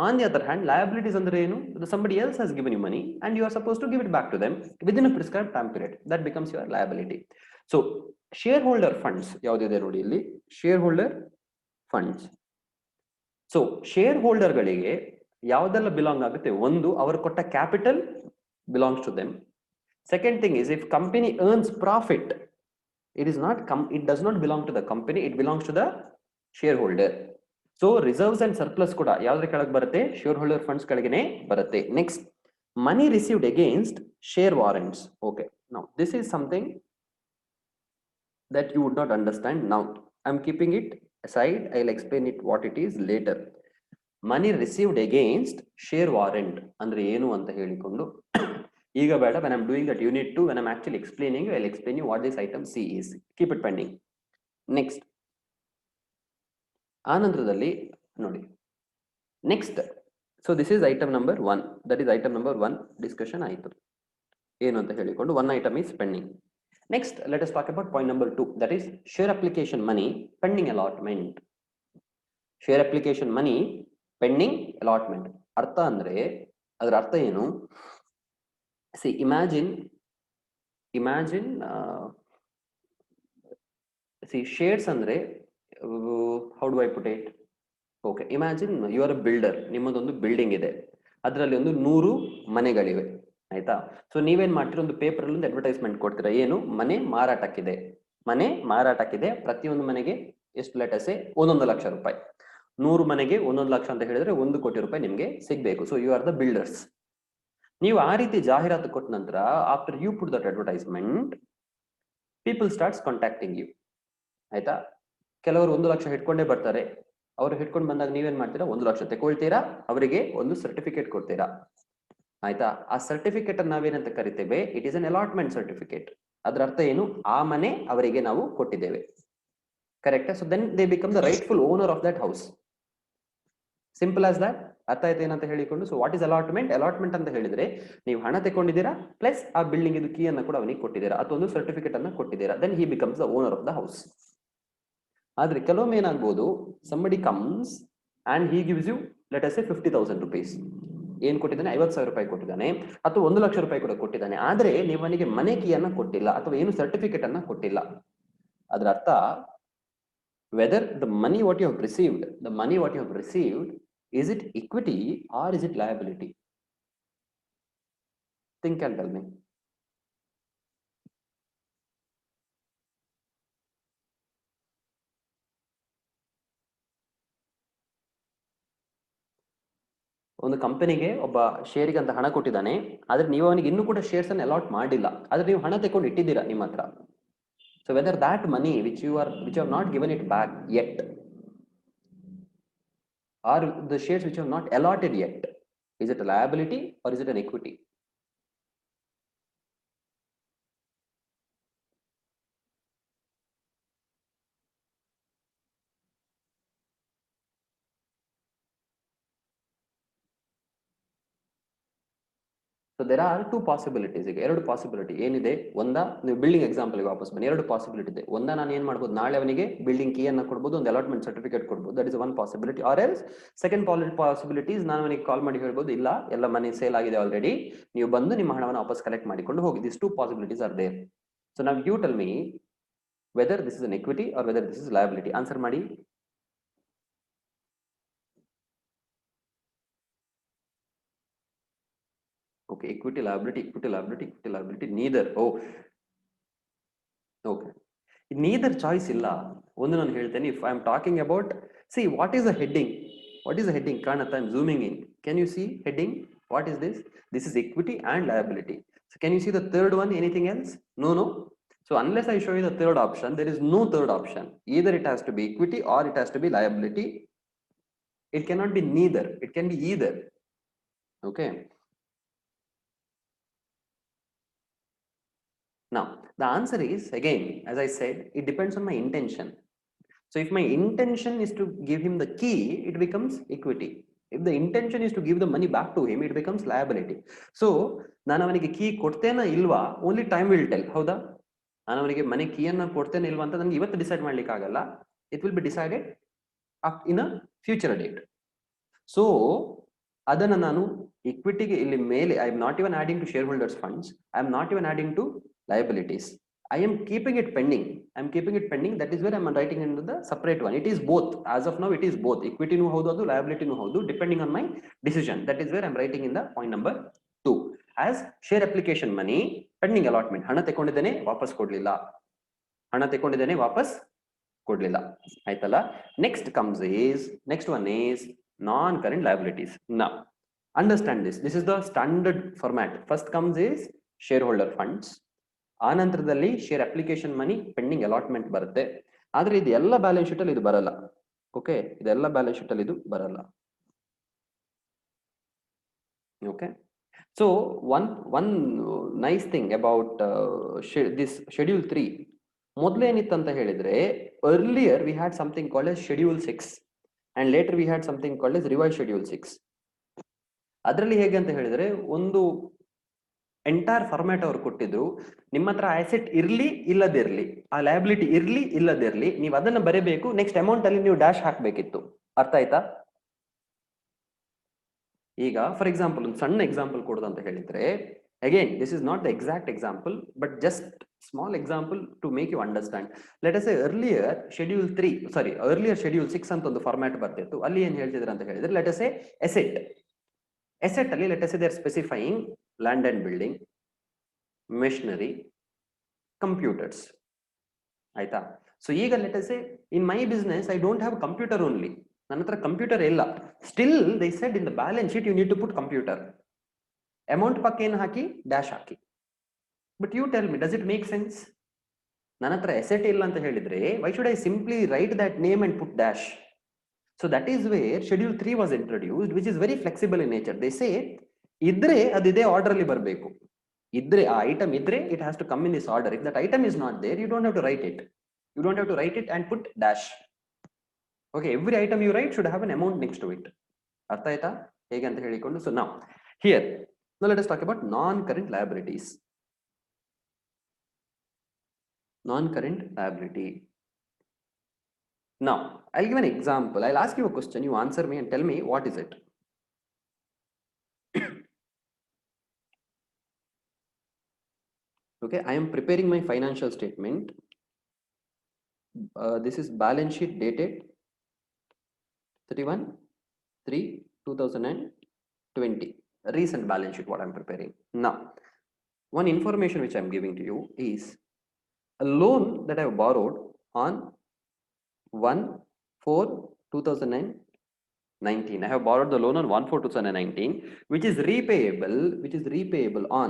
On the other hand, liabilities andre enu? Somebody else has given you money and you are supposed to give it back to them within a prescribed time period. That becomes your liability. So shareholder funds ಯಾವುದಿದೆ ನೋಡಿ ಇಲ್ಲಿ, shareholder funds. So shareholder ಗಳಿಗೆ ಯಾವುದೆಲ್ಲ belong ಆಗುತ್ತೆ? ಒಂದು, ಅವರು ಕೊಟ್ಟ capital belongs to them. Second thing is, if company earns profit, it does not belong to the company, it belongs to the shareholder. So reserves and surplus ಕೂಡ ಯಾವ್ದ್ರ ಕೆಳಗೆ ಬರುತ್ತೆ? shareholder funds ಕೆಳಗೇನೆ ಬರುತ್ತೆ. Next, money received against share warrants. Okay, now this is something that you would not understand now. I'm keeping it aside, I'll explain it what it is later. Money received against share warrant ಅಂದ್ರೆ ಏನು ಅಂತ ಹೇಳಿಕೊಂಡು ಈಗ ಬೇಡ. when I'm doing that unit 2, when I'm actually explaining you, I'll explain you what this item C is. Keep it pending. Next, ಆನಂತರದಲ್ಲಿ ನೋಡಿ, next, so this is item number 1, that is item number 1 discussion ಆಯಿತು. ಏನು ಅಂತ ಹೇಳಿಕೊಂಡು one item is pending. Next, let us talk about point number 2, that is share application money pending allotment. Share application money pending allotment ಅರ್ಥ ಅಂದ್ರೆ, ಅದರ ಅರ್ಥ ಏನು? See, imagine see, shares andre how do I put it? Okay, imagine you are a builder. ನಿಮ್ಮದೊಂದು building ಇದೆ, ಅದರಲ್ಲಿ ಒಂದು 100 ಮನೆಗಳಿವೆ, ಆಯ್ತಾ? ಸೊ ನೀವೇನ್ ಮಾಡ್ತೀರ, ಒಂದು ಪೇಪರ್ ಅಲ್ಲಿ ಒಂದು ಅಡ್ವರ್ಟೈಸ್ಮೆಂಟ್ ಕೊಡ್ತೀರಾ, ಏನು? ಮನೆ ಮಾರಾಟಕ್ಕಿದೆ, ಪ್ರತಿಯೊಂದು ಮನೆಗೆ ಎಷ್ಟು ಲೆಟಸೆ 1 ಲಕ್ಷ ರೂಪಾಯಿ. 100 ಮನೆಗೆ 1 ಲಕ್ಷ ಅಂತ ಹೇಳಿದ್ರೆ 1 ಕೋಟಿ ರೂಪಾಯಿ ನಿಮಗೆ ಸಿಗಬೇಕು. So you are the builders. ನೀವು ಆ ರೀತಿ ಜಾಹೀರಾತು ಕೊಟ್ಟ ನಂತರ after you put that advertisement, people starts contacting you. ಆಯ್ತಾ? ಕೆಲವರು 1 ಲಕ್ಷ ಹಿಡ್ಕೊಂಡೇ ಬರ್ತಾರೆ. ಅವರು ಹಿಡ್ಕೊಂಡು ಬಂದಾಗ ನೀವೇನ್ ಮಾಡ್ತೀರಾ? 1 ಲಕ್ಷ ತಗೊಳ್ತೀರಾ, ಅವರಿಗೆ ಒಂದು ಸರ್ಟಿಫಿಕೇಟ್ ಕೊಡ್ತೀರಾ. ಆಯ್ತಾ? ಆ ಸರ್ಟಿಫಿಕೇಟ್ ಅನ್ನು ನಾವೇನಂತ ಕರಿತೇವೆ? It is an allotment certificate. ಅದರ ಅರ್ಥ ಏನು? ಆ ಮನೆ ಅವರಿಗೆ ನಾವು ಕೊಟ್ಟಿದ್ದೇವೆ. Correct? So then they become the rightful owner of that house. Simple as that. ಅರ್ಥ ಆಯ್ತು ಏನಂತ ಹೇಳಿಕೊಂಡು. So what is allotment? Allotment ಅಂತ ಹೇಳಿದ್ರೆ ನೀವು ಹಣ ತಗೊಂಡಿದ್ದೀರಾ ಪ್ಲಸ್ ಆ ಬಿಲ್ಡಿಂಗ್ ಇದು ಕೀ ಅನ್ನು ಕೂಡ ಅವನಿಗೆ ಕೊಟ್ಟಿದ್ದೀರಾ ಅಥವಾ ಒಂದು ಸರ್ಟಿಫಿಕೇಟ್ ಅನ್ನು ಕೊಟ್ಟಿದ್ದೀರಾ. Then he becomes the owner of the house. ಆದ್ರೆ ಕೆಲವೊಮ್ಮೆ ಏನಾಗ್ಬೋದು, somebody comes and he gives you let us say 50,000 rupees. ಏನ್ ಕೊಟ್ಟಿದ್ದಾನೆ? 50,000 ರೂಪಾಯಿ ಕೊಟ್ಟಿದ್ದಾನೆ ಅಥವಾ 1 ಲಕ್ಷ ರೂಪಾಯಿ ಕೂಡ ಕೊಟ್ಟಿದ್ದಾನೆ. ಆದ್ರೆ ನೀವು ಅವನಿಗೆ ಮನೆ ಕೀಯನ್ನ ಕೊಟ್ಟಿಲ್ಲ ಅಥವಾ ಏನು ಸರ್ಟಿಫಿಕೇಟ್ ಅನ್ನ ಕೊಟ್ಟಿಲ್ಲ. ಅದರ ಅರ್ಥ whether the money what you have received, is it equity or is it liability? Think and tell me. ಒಂದು ಕಂಪನಿಗೆ ಒಬ್ಬ ಶೇರಿಗೆ ಅಂತ ಹಣ ಕೊಟ್ಟಿದ್ದಾನೆ, ಆದ್ರೆ ನೀವು ಅವನಿಗೆ ಇನ್ನೂ ಕೂಡ ಶೇರ್ಸ್ ಅನ್ನು ಅಲಾಟ್ ಮಾಡಿಲ್ಲ, ಆದ್ರೆ ನೀವು ಹಣ ತಗೊಂಡು ಇಟ್ಟಿದ್ದೀರಾ ನಿಮ್ಮ ಹತ್ರ. So whether that money which you have not given it back yet, or the shares which you have not allotted yet, is it a liability or is it an equity? So there are two possibilities. ಈಗ ಎರಡು possibility ಏನಿದೆ? ಒಂದ, ನೀವು building example ವಾಪಸ್ ಬನ್ನಿ. ಎರಡು possibility ಇದೆ. ಒಂದ, ನಾನು ಏನ್ ಮಾಡ್ಬೋದು? ನಾಳೆ ಅವನಿಗೆ ಬಿಲ್ಡಿಂಗ್ ಕೀ ಅನ್ನ ಕೊಡ್ಬೋದು, ಒಂದು ಅಲಾಟ್ಮೆಂಟ್ ಸರ್ಟಿಫಿಕೇಟ್ ಕೊಡ್ಬೋದು. That is one possibility. Or else second possibilities, ನಾನು ಅವನಿಗೆ ಕಾಲ್ ಮಾಡಿ ಹೇಳ್ಬೋದು, ಇಲ್ಲ ಎಲ್ಲ ಮನೆ ಸೇಲ್ ಆಗಿದೆ ಆಲ್ರೆಡಿ, ನೀವು ಬಂದು ನಿಮ್ಮ ಹಣವನ್ನು ವಾಪಸ್ ಕಲೆಕ್ಟ್ ಮಾಡಿಕೊಂಡು ಹೋಗಿ. This two possibilities are there. So now you tell me whether this is an equity or whether this is liability. Answer ಮಾಡಿ. Okay, equity, liability, neither. Oh, okay. Neither choice illa. ಒಂದು ನಾನು ಹೇಳ್ತೇನೆ. If I am talking about, see, what is the heading? Kanata, I'm zooming in. Can you see heading? What is this? This is equity and liability. So can you see the third one? Anything else? No. So unless I show you the third option, there is no third option. Either it has to be equity or it has to be liability. It cannot be neither. It can be either. Okay. Now, the answer is, again, as I said, it depends on my intention. So if my intention is to give him the key, it becomes equity. If the intention is to give the money back to him, it becomes liability. So, ನಾನು ಅವನಿಗೆ key ಕೊಡ್ತೇನಾ ಇಲ್ವಾ, only time will tell. ಹೌದಾ? ನಾನು ಅವನಿಗೆ ಮನೆ ಕೀಯನ್ನ ಕೊಡ್ತೇನೆ ಇಲ್ವಾ ಅಂತ ನನಗೆ ಇವತ್ತು ಡಿಸೈಡ್ ಮಾಡ್ಲಿಕ್ಕೆ ಆಗಲ್ಲ. It will be decided in a future date. So ಅದನ್ನ ನಾನು ಇಕ್ವಿಟಿಗೆ ಇಲ್ಲಿ ಮೇಲೆ, I am not even adding to shareholders funds, I am not even adding to liabilities. I am keeping it pending. That is where I am writing into the separate one. It is both. As of now, it is both. Equity nu haudu, liability nu haudu, depending on my decision. That is where I am writing in the point number 2. As share application money, pending allotment. ಹಣ ತಗೊಂಡಿದ್ದೇನೆ, ವಾಪಸ್ ಕೊಡ್ಲಿಲ್ಲ. ಆಯ್ತಲ್ಲ? Next one is non-current liabilities. Now, understand this. This is the standard format. First comes is shareholder funds. ಆನಂತರದಲ್ಲಿ share application money, pending allotment ಬರುತ್ತೆ. ಆದ್ರೆ ಇದು ಎಲ್ಲ ಬ್ಯಾಲೆನ್ಸ್ ಶೀಟ್ ಅಲ್ಲಿ ಇದು ಬರಲ್ಲ. ಓಕೆ, ಇದೆಲ್ಲ ಬ್ಯಾಲೆನ್ಸ್ ಶೀಟ್ ಅಲ್ಲಿ ಇದು ಬರಲ್ಲ. Okay, so one nice thing about this schedule 3, ಮೊದಲೇನಿತ್ತು ಅಂತ ಹೇಳಿದ್ರೆ, earlier we had something called as schedule 6 and later we had something called as revised schedule 6. ಅದರಲ್ಲಿ ಹೇಗೆ ಅಂತ ಹೇಳಿದ್ರೆ, ಒಂದು ಎಂಟೈರ್ ಫಾರ್ಮ್ಯಾಟ್ ಅವ್ರು ಕೊಟ್ಟಿದ್ರು. ನಿಮ್ಮ ಹತ್ರ ಅಸೆಟ್ ಇರ್ಲಿ ಇಲ್ಲದಿರ್ಲಿ, ಆ ಲಯಬಿಲಿಟಿ ಇರ್ಲಿ ಇಲ್ಲದಿರ್ಲಿ, ನೀವು ಅದನ್ನ ಬರೀಬೇಕು. ನೆಕ್ಸ್ಟ್ ಅಮೌಂಟ್ ಅಲ್ಲಿ ನೀವು ಡ್ಯಾಶ್ ಹಾಕ್ಬೇಕಿತ್ತು. ಅರ್ಥ ಆಯ್ತಾ? ಈಗ ಫಾರ್ ಎಕ್ಸಾಂಪಲ್ ಒಂದು ಸಣ್ಣ ಎಕ್ಸಾಂಪಲ್ ಕೊಡೋದು ಅಂತ ಹೇಳಿದ್ರೆ, again this is not the exact example, but just small example to make you understand. Let us say earlier schedule 6 ಅಂತ ಒಂದು ಫಾರ್ಮ್ಯಾಟ್ ಬರ್ತಿತ್ತು. ಅಲ್ಲಿ ಏನ್ ಹೇಳ್ತಿದ್ರು ಅಂತ ಹೇಳಿದ್ರೆ, ಲೆಟ್ ಅಸ್ ಸೇ asset ಅಲ್ಲಿ let us say they are specifying land and building, machinery, computers. ಆಯ್ತಾ? ಸೊ ಈಗ let us say in my business I don't have computer only. ನನ್ನ ಹತ್ರ ಕಂಪ್ಯೂಟರ್ ಇಲ್ಲ. Still they said in the balance sheet you need to put computer. Amount ಪಕ್ಕ ಏನು ಹಾಕಿ dash ಹಾಕಿ. But you tell me, does it make sense? ನನ್ನ ಹತ್ರ asset ಇಲ್ಲ ಅಂತ ಹೇಳಿದ್ರೆ why should I simply write that name and put dash? So that is where schedule 3 was introduced, which is very flexible in nature. They say idre adu ide order alli barbeku. Idre a item idre it has to come in this order. If that item is not there, you don't have to write it. You don't have to write it and put dash. Okay, every item you write should have an amount next to it. Artha aita hege anta helikondu. So now here, now let us talk about non-current liabilities. Non-current liability. Now, I'll give an example. I'll ask you a question. You answer me and tell me what is it. Okay, I am preparing my financial statement. This is balance sheet dated 31/3/2020. Recent balance sheet what I'm preparing. Now, one information which I'm giving to you is a loan that I've borrowed on 1/4/2019. I have borrowed the loan on 1/4/2019, which is repayable on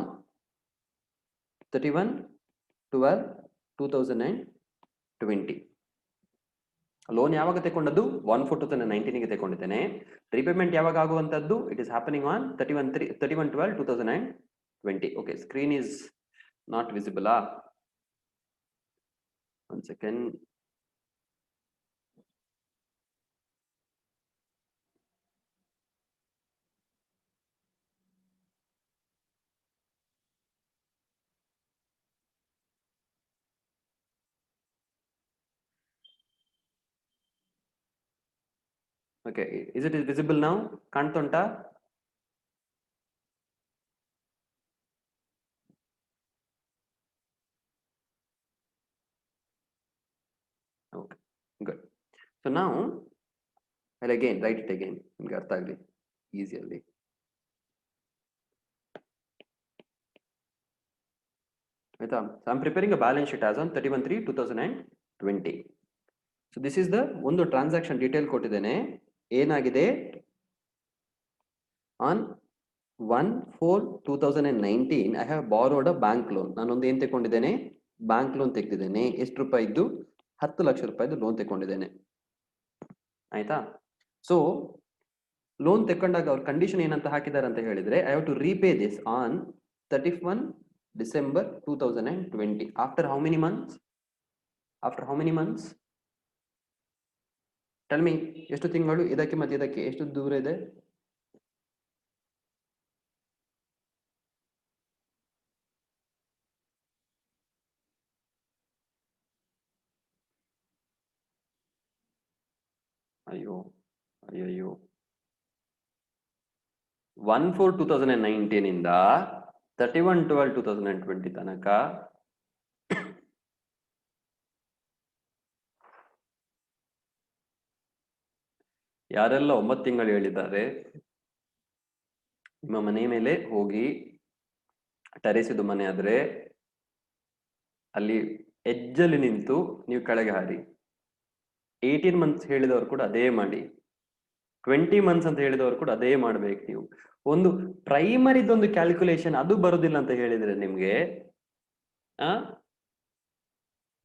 31/12/2020. Loan ಯಾವಾಗ ತಗೊಂಡದ್ದು 1/4/2019 ಗೆ ತಗೊಂಡಿದ್ದೇನೆ. Repayment ಯಾವಾಗ ಆಗುವಂತದ್ದು? It is happening on 31/12/2020. Okay, screen is not visible. One second. Okay, is it visible now? ಕಾಣ್ತಾ ಉಂಟಾ? Okay, good. So now I'll again write it again. ನಿಮಗೆ ಅರ್ಥ ಆಗಲಿ ಈಸಿಯಲ್ಲಿ. ಆಯ್ತಾ? So I'm preparing a balance sheet as on 31/3/2020. So this is the ಒಂದು transaction detail ಕೊಟ್ಟಿದ್ದೇನೆ. ಏನಾಗಿದೆ? On 1/4/2019 I have borrowed a bank loan. ನಾನೊಂದು ಏನ್ ತಗೊಂಡಿದ್ದೇನೆ? ಬ್ಯಾಂಕ್ ಲೋನ್ ತೆಗೆದಿದ್ದೇನೆ. ಎಷ್ಟು ರೂಪಾಯಿದ್ದು? 10 ಲಕ್ಷ ರೂಪಾಯಿದು ಲೋನ್ ತಗೊಂಡಿದ್ದೇನೆ. ಆಯ್ತಾ? ಸೊ ಲೋನ್ ತಗೊಂಡಾಗ ಅವ್ರ ಕಂಡೀಷನ್ ಏನಂತ ಹಾಕಿದ್ದಾರೆ ಅಂತ ಹೇಳಿದ್ರೆ, I have to repay this on 31 December 2020. After how many months? After how many months? Tell me, ಎಷ್ಟು ತಿಂಗಳು? ಇದಕ್ಕೆ ಮತ್ತೆ ಇದಕ್ಕೆ ಎಷ್ಟು ದೂರ ಇದೆ? ಅಯ್ಯೋ ಅಯ್ಯಯ್ಯೋ, 1/4/2019 ಇಂದ 31/12/2020 ತನಕ ಯಾರೆಲ್ಲ 9 ತಿಂಗಳು ಹೇಳಿದ್ದಾರೆ, ನಿಮ್ಮ ಮನೆ ಮೇಲೆ ಹೋಗಿ, ಟೆರೇಸ್ ಇದು ಮನೆ ಆದ್ರೆ ಅಲ್ಲಿ ಎಜ್ಜಲ್ಲಿ ನಿಂತು ನೀವು ಕೆಳಗೆ ಹಾರಿ. 18 ಮಂತ್ಸ್ ಹೇಳಿದವರು ಕೂಡ ಅದೇ ಮಾಡಿ, 20 ಮಂತ್ಸ್ ಅಂತ ಹೇಳಿದವರು ಕೂಡ ಅದೇ ಮಾಡ್ಬೇಕು. ನೀವು ಒಂದು ಪ್ರೈಮರಿದೊಂದು ಕ್ಯಾಲ್ಕುಲೇಷನ್ ಅದು ಬರುದಿಲ್ಲ ಅಂತ ಹೇಳಿದ್ರೆ ನಿಮ್ಗೆ,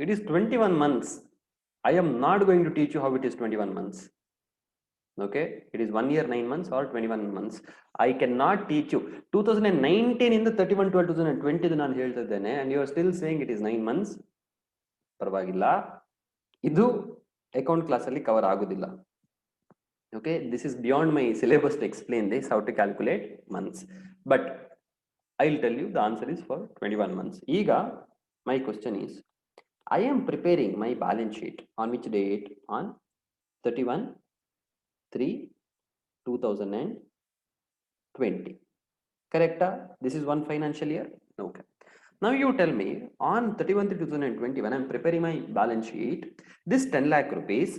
it is 21 months. I am not going to teach you how it is 21 months. Okay, it is 1 year 9 months or 21 months. I cannot teach you. 2019 in the 31/12/2020 ನಾನು ಹೇಳ್ತಾ ಇದ್ದೇನೆ, and you are still saying it is 9 months. ಪರವಾಗಿಲ್ಲ, ಇದು account class ಅಲ್ಲಿ cover ಆಗುದಿಲ್ಲ. Okay, this is beyond my syllabus to explain this, how to calculate months. But I'll tell you the answer is for 21 months. ಈಗ my question is, I am preparing my balance sheet on which date? On 31/3/2020. Correct? This is one financial year. Okay. Now you tell me, on 31/3/2020 when I am preparing my balance sheet, this 10 lakh rupees,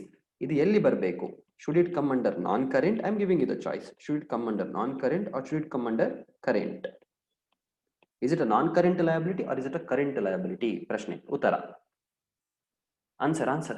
ಇದು ಎಲ್ಲಿ ಬರಬೇಕು? Should it come under non-current? I am giving you the choice. Should it come under non-current or should it come under current? Is it a non-current liability or is it a current liability? ಪ್ರಶ್ನೆ, ಉತ್ತರ. Answer.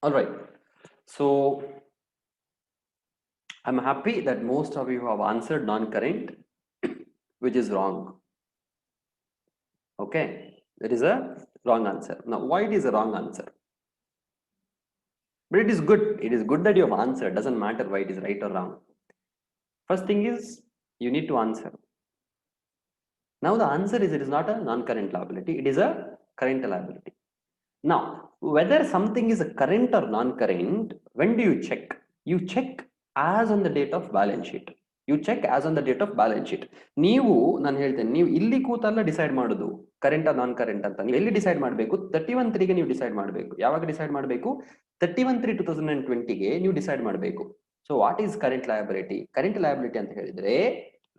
All right. So I'm happy that most of you have answered non-current, which is wrong. Okay, that is a wrong answer. Now, why it is a wrong answer? But it is good. It is good that you have answered. Doesn't matter why it is right or wrong. First thing is you need to answer. Now the answer is it is not a non-current liability. It is a current liability. Now, whether something is a current or non-current, when do you check? You check as on the date of balance sheet. You check as on the date of balance sheet. ನೀವು ನಾನು ಹೇಳ್ತೇನೆ ನೀವು ಇಲ್ಲಿ ಕೂತಲ್ಲ decide ಮಾಡೋದು current ಆ ನಾನ್ current ಅಂತ ನೀವು ಎಲ್ಲಿ ಡಿಸೈಡ್ ಮಾಡಬೇಕು 31 ನೀವು ಡಿಸೈಡ್ ಮಾಡಬೇಕು ಯಾವಾಗ ಡಿಸೈಡ್ ಮಾಡಬೇಕು 31/3/2020ಗೆ ನೀವು ಡಿಸೈಡ್ ಮಾಡಬೇಕು so what is current liability ಅಂತ ಹೇಳಿದ್ರೆ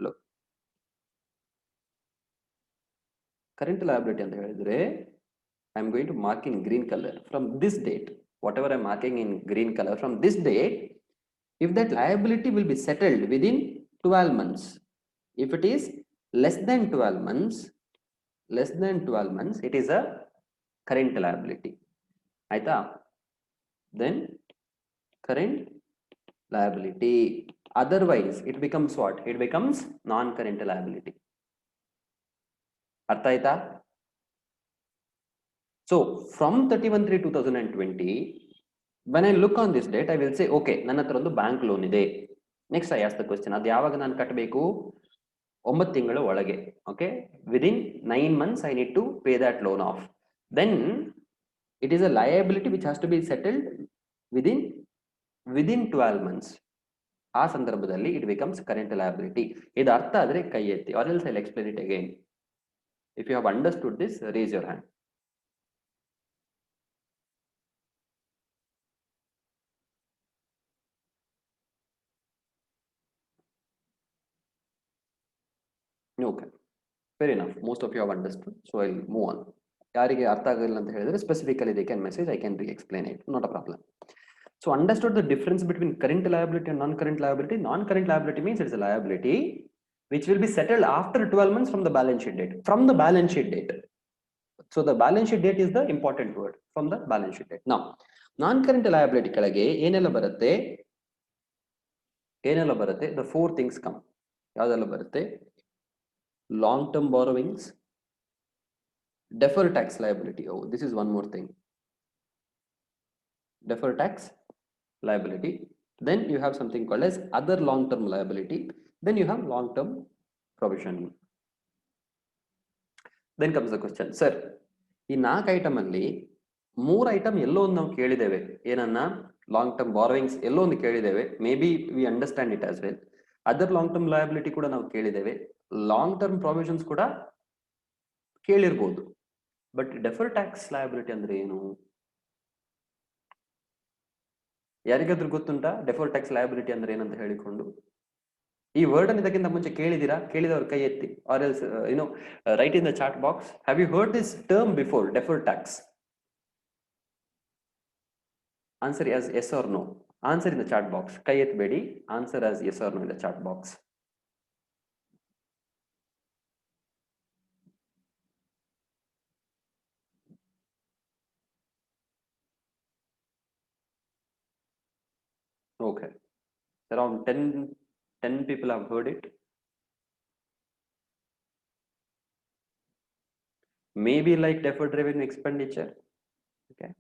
look, ಕರೆಂಟ್ ಲಯಬಿಲಿಟಿ ಅಂತ ಹೇಳಿದ್ರೆ I'm going to mark in green color from this date, whatever I'm marking in green color from this date, if that liability will be settled within 12 months, if it is less than 12 months, it is a current liability. Aita? Then current liability. Otherwise, it becomes what? It becomes non-current liability. Artha aita? So from 31/3/2020, when I look on this date, I will say, okay, ನನ್ನ ಹತ್ರ ಒಂದು bank loan ಇದೆ. Next, I ask the question, ಅದು ಯಾವಾಗ ನಾನು ಕಟ್ಟಬೇಕು 9 ತಿಂಗಳ ಒಳಗೆ. Okay, within 9 months, I need to pay that loan off. Then it is a liability which has to be settled within 12 months. ಆ ಸಂದರ್ಭದಲ್ಲಿ it becomes current liability. ಇದು ಅರ್ಥ ಆದ್ರೆ ಕೈ ಎತ್ತಿ, or else I'll explain it again. If you have understood this, raise your hand. Okay, fair enough. Most of you have understood, so I'll move on. ಯಾರಿಗೆ ಅರ್ಥ ಆಗಿಲ್ಲ ಅಂತ ಹೇಳಿದ್ರೆ specifically they can message, I can re-explain it, not a problem. So understood the difference between current liability and non-current liability. Non-current liability means it's a liability which will be settled after 12 months from the balance sheet date. From the balance sheet date. So the balance sheet date is the important word, from the balance sheet date. Now, non-current liability ಕೆಳಗೆ ಏನೆಲ್ಲ ಬರುತ್ತೆ? The four things come. ಯಾವ್ದೆಲ್ಲ ಬರುತ್ತೆ? Long-term borrowings, deferred tax liability. Oh, this is one more thing. Deferred tax liability. Then you have something called as other long-term liability. Then you have long-term provision. Then comes the question, sir, ಈ 4 item ಅಲ್ಲಿ 3 item ಎಲ್ಲೋ ಒಂದು ನಾವು ಕೇಳಿದ್ದೇವೆ ಏನನ್ನ long term borrowings ಎಲ್ಲೋ ಒಂದು ಕೇಳಿದ್ದೇವೆ may be we understand it as well other long term liability ಕೂಡ ನಾವು ಕೇಳಿದ್ದೇವೆ ಲಾಂಗ್ ಟರ್ಮ್ ಪ್ರಾವಿಷನ್ಸ್ ಕೂಡ ಕೇಳಿರ್ಬೋದು ಬಟ್ ಡೆಫರ್ ಟ್ಯಾಕ್ಸ್ ಲಯಬಿಲಿಟಿ ಅಂದ್ರೆ ಏನು ಯಾರಿಗಾದ್ರೂ ಗೊತ್ತುಂಟಾ ಡೆಫರ್ ಟ್ಯಾಕ್ಸ್ ಲಯಬಿಲಿಟಿ ಅಂದ್ರೆ ಏನಂತ ಹೇಳಿಕೊಂಡು ಈ ವರ್ಡ್ ಅನ್ನು ಇದಕ್ಕಿಂತ ಮುಂಚೆ ಕೇಳಿದಿರಾ ಕೇಳಿದವರು ಕೈ ಎತ್ತಿ or else write in the chat box have you heard this term before defer tax answer as yes or no answer in the chat box kai etbedi answer as yes or no in the chat box okay around 10 people have heard it maybe like deferred revenue expenditure okay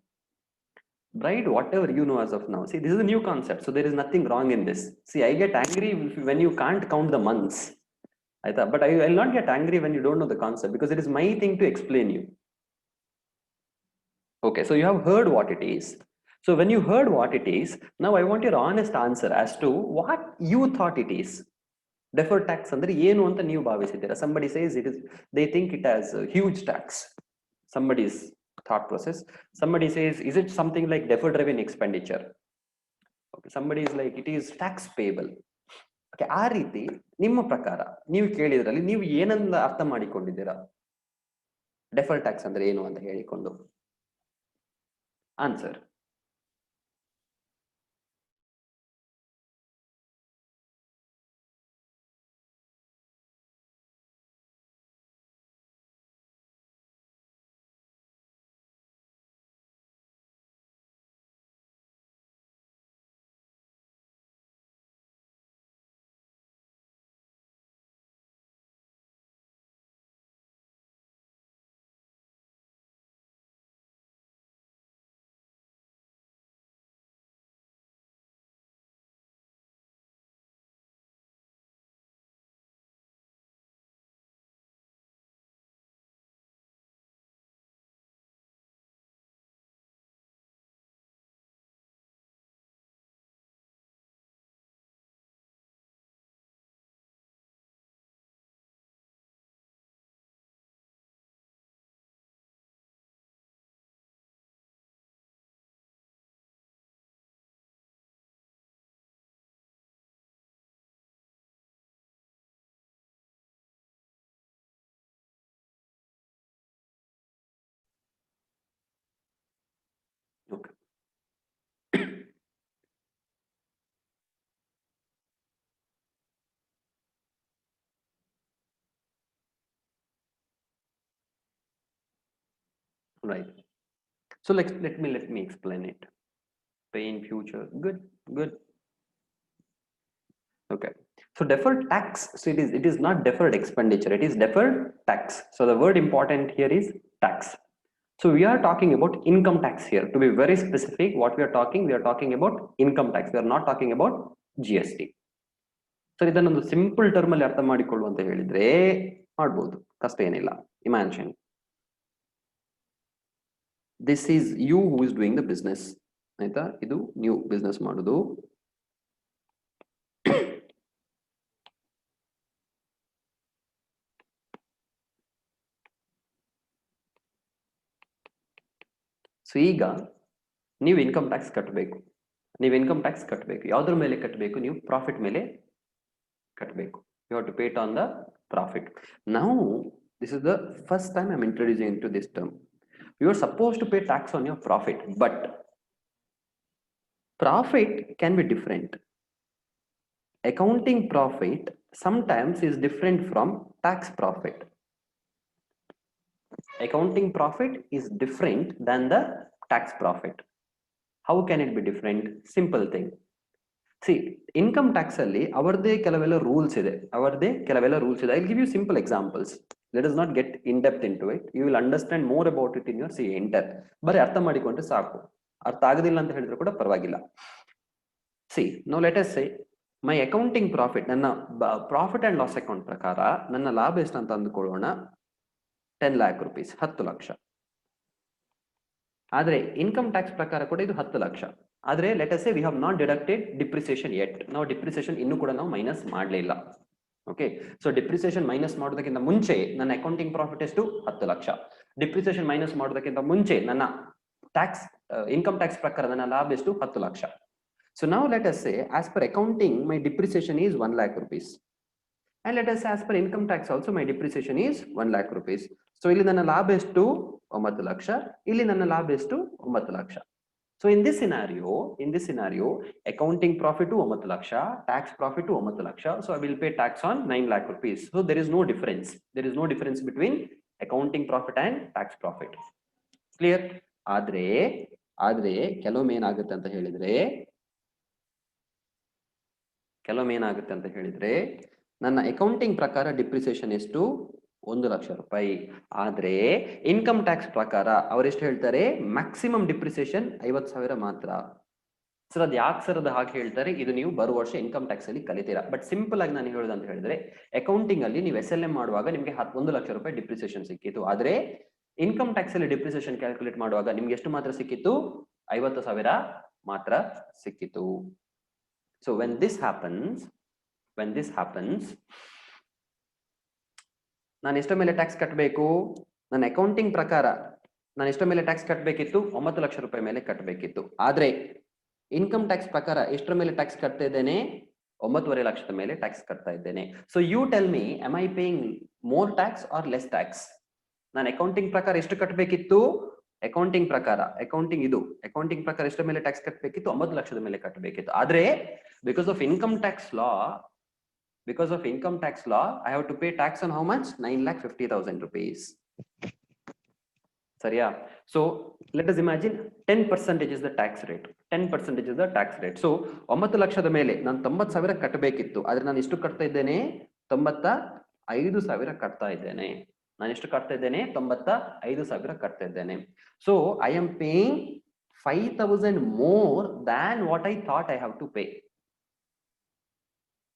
write whatever you know as of now see this is a new concept so there is nothing wrong in this see I get angry when you can't count the months I thought but I will not get angry when you don't know the concept because it is my thing to explain you okay so you have heard what it is so when you heard what it is now I want your honest answer as to what you thought it is deferred tax andre ಏನು ಅಂತ ನೀವು ಭಾವಿಸಿದ್ದೀರಾ somebody says it is they think it has a huge tax somebody's thought process somebody says is it something like deferred revenue expenditure okay somebody is like it is tax payable okay ಆ ರೀತಿ ನಿಮ್ಮ ಪ್ರಕಾರ ನೀವು ಕೇಳಿದ್ರಲ್ಲಿ ನೀವು ಏನನ್ನ ಅರ್ಥ ಮಾಡಿಕೊಂಡಿದ್ದೀರಾ deferred tax ಅಂದ್ರೆ ಏನು ಅಂತ ಹೇಳಿಕೊಂಡು answer right? So let me explain it. Pay in future, good. Okay, so deferred tax, so it is not deferred expenditure, it is deferred tax. So the word important here is tax. So we are talking about income tax here. To be very specific, what we are talking about income tax. We are not talking about GST. So ಇದನ್ನೊಂದು simple term ಅಲ್ಲಿ ಅರ್ಥ ಮಾಡಿಕೊಳ್ಳು ಅಂತ ಹೇಳಿದ್ರೆ ಮಾಡಬಹುದು, ಕಷ್ಟ ಏನಿಲ್ಲ. Imagine this is you who is doing the business, ಆಯ್ತಾ? ಇದು ನೀವು ಬಿಸ್ನೆಸ್ ಮಾಡೋದು. ಸೊ ಈಗ ನೀವು ಇನ್ಕಮ್ ಟ್ಯಾಕ್ಸ್ ಕಟ್ಟಬೇಕು. ಯಾವ್ದ್ರ ಮೇಲೆ ಕಟ್ಟಬೇಕು? ನೀವು ಪ್ರಾಫಿಟ್ ಮೇಲೆ ಕಟ್ಟಬೇಕು. You have to pay it on the profit. Now this is the first time I'm introducing into this term. You are supposed to pay tax on your profit, but profit can be different. Accounting profit sometimes is different from tax profit. Accounting profit is different than the tax profit. How can it be different? Simple thing. See, income tax alli avarde kelavella rules ide. I'll give you simple examples. Let us not get in depth into it. You will understand more about it in your enter. Bari artha madikonಡ್ರೆ ಸಾಕು. ಅರ್ಥ ಆಗೋದಿಲ್ಲ ಅಂತ ಹೇಳಿದ್ರು ಕೂಡ ಪರವಾಗಿಲ್ಲ. See, now let us say my accounting profit, ನನ್ನ profit and loss account ಪ್ರಕಾರ ನನ್ನ ಲಾಭ ಎಷ್ಟು ಅಂತ ಅಂದುಕೊಳ್ಳೋಣ, 10 lakh rupees, 10 ಲಕ್ಷ. ಆದ್ರೆ ಇನ್ಕಮ್ ಟ್ಯಾಕ್ಸ್ ಪ್ರಕಾರ ಕೂಡ ಇದು 10 ಲಕ್ಷ. ಆದ್ರೆ let us say we have not deducted depreciation yet. ನಾವು ಡಿಪ್ರಿಸಿಯೇಷನ್ ಇನ್ನೂ ಕೂಡ ನಾವು ಮೈನಸ್ ಮಾಡಲಿಲ್ಲ. ಓಕೆ, ಸೊ ಡಿಪ್ರಿಸಿಯೇಷನ್ ಮೈನಸ್ ಮಾಡೋದಕ್ಕಿಂತ ಮುಂಚೆ ನನ್ನ ಅಕೌಂಟಿಂಗ್ ಪ್ರಾಫಿಟ್ ಎಷ್ಟು? 10 ಲಕ್ಷ. ಡಿಪ್ರಿಸಿಯೇಷನ್ ಮೈನಸ್ ಮಾಡೋದಕ್ಕಿಂತ ಮುಂಚೆ ನನ್ನ ಟ್ಯಾಕ್ಸ್ ಇನ್ಕಮ್ ಟ್ಯಾಕ್ಸ್ ಪ್ರಕಾರ ನನ್ನ ಲಾಭ ಎಷ್ಟು? 10 lakh. So now let us say as per accounting my depreciation is 1 lakh rupees, and let us say as per income tax also my depreciation is 1 lakh rupees. So ಇಲ್ಲಿ ನನ್ನ ಲಾಭ ಎಷ್ಟು? 9 ಲಕ್ಷ. ಇಲ್ಲಿ ನನ್ನ ಲಾಭ ಎಷ್ಟು? 9 lakh. So in this scenario accounting profit to 9 laksha, tax profit to 9 laksha. So I will pay tax on 9 lakh rupees. So there is no difference between accounting profit and tax profit. Clear? ಆದ್ರೆ ಕೆಲವೊಮ್ಮೆ ಏನಾಗುತ್ತೆ ಅಂತ ಹೇಳಿದ್ರೆ ನನ್ನ accounting ಪ್ರಕಾರ depreciation ಎಷ್ಟು? 1 ಲಕ್ಷ ರೂಪಾಯಿ. ಆದ್ರೆ ಇನ್ಕಮ್ ಟ್ಯಾಕ್ಸ್ ಪ್ರಕಾರ ಅವರೆಷ್ಟು ಹೇಳ್ತಾರೆ? ಮ್ಯಾಕ್ಸಿಮಮ್ ಡಿಪ್ರಿಸಿಯೇಷನ್ 50,000 ಮಾತ್ರ. ಸರ್ ಅದು ಯಾಕೆ ಸರ್ ಅದು ಹಾಗೆ ಹೇಳ್ತಾರೆ? ಇದು ನೀವು ಬರುವ ವರ್ಷ ಇನ್ಕಮ್ ಟ್ಯಾಕ್ಸ್ ಅಲ್ಲಿ ಕಲಿತೀರಾ. ಬಟ್ ಸಿಂಪಲ್ ಆಗಿ ನಾನು ಹೇಳೋದು ಅಂತ ಹೇಳಿದ್ರೆ, ಅಕೌಂಟಿಂಗ್ ಅಲ್ಲಿ ನೀವು SLM ಮಾಡುವಾಗ ನಿಮಗೆ 1 ಲಕ್ಷ ರೂಪಾಯಿ ಡಿಪ್ರಿಸಿಯೇಷನ್ ಸಿಕ್ಕಿತ್ತು. ಆದ್ರೆ ಇನ್ಕಮ್ ಟ್ಯಾಕ್ಸ್ ಅಲ್ಲಿ ಡಿಪ್ರಿಸಿಯೇಷನ್ ಕ್ಯಾಲ್ಕುಲೇಟ್ ಮಾಡುವಾಗ ನಿಮ್ಗೆ ಎಷ್ಟು ಮಾತ್ರ ಸಿಕ್ಕಿತ್ತು? 50,000 ಮಾತ್ರ ಸಿಕ್ಕಿತ್ತು. So when this happens, ನಾನು ಎಷ್ಟರ ಮೇಲೆ ಟ್ಯಾಕ್ಸ್ ಕಟ್ಟಬೇಕು? ನನ್ನ ಅಕೌಂಟಿಂಗ್ ಪ್ರಕಾರ ನಾನು ಎಷ್ಟರ ಮೇಲೆ ಟ್ಯಾಕ್ಸ್ ಕಟ್ಟಬೇಕಿತ್ತು? 9 ಲಕ್ಷ ರೂಪಾಯಿ ಮೇಲೆ ಕಟ್ಟಬೇಕಿತ್ತು. ಆದ್ರೆ ಇನ್ಕಮ್ ಟ್ಯಾಕ್ಸ್ ಪ್ರಕಾರ ಎಷ್ಟರ ಮೇಲೆ ಟ್ಯಾಕ್ಸ್ ಕಟ್ತಾ ಇದ್ದೇನೆ? 9.5 ಲಕ್ಷದ ಮೇಲೆ ಟ್ಯಾಕ್ಸ್ ಕಟ್ತಾ ಇದ್ದೇನೆ. So you tell me, am I paying more tax or less tax? ನಾನು ಅಕೌಂಟಿಂಗ್ ಪ್ರಕಾರ ಎಷ್ಟು ಕಟ್ಟಬೇಕಿತ್ತು? ಅಕೌಂಟಿಂಗ್ ಪ್ರಕಾರ ಎಷ್ಟರ ಮೇಲೆ ಟ್ಯಾಕ್ಸ್ ಕಟ್ಟಬೇಕಿತ್ತು? 9 ಲಕ್ಷದ ಮೇಲೆ ಕಟ್ಟಬೇಕಿತ್ತು. ಆದ್ರೆ because of income tax law I have to pay tax on how much? 9,50,000 rupees. ಸರಿಯಾ? So let us imagine 10% is the tax rate. 10% is the tax rate. So 9 ಲಕ್ಷದ ಮೇಲೆ ನಾನು 90,000 ಕಟ್ಟಬೇಕಿತ್ತು. ಆದ್ರೆ ನಾನು ಎಷ್ಟು ಕಟ್ತಾ ಇದ್ದೇನೆ? 95,000 ಕಟ್ತಾ ಇದ್ದೇನೆ. ನಾನು ಎಷ್ಟು ಕಟ್ತಾ ಇದ್ದೇನೆ? 95,000 ಕಟ್ತಾ ಇದ್ದೇನೆ. So I am paying 5,000 more than what I thought I have to pay.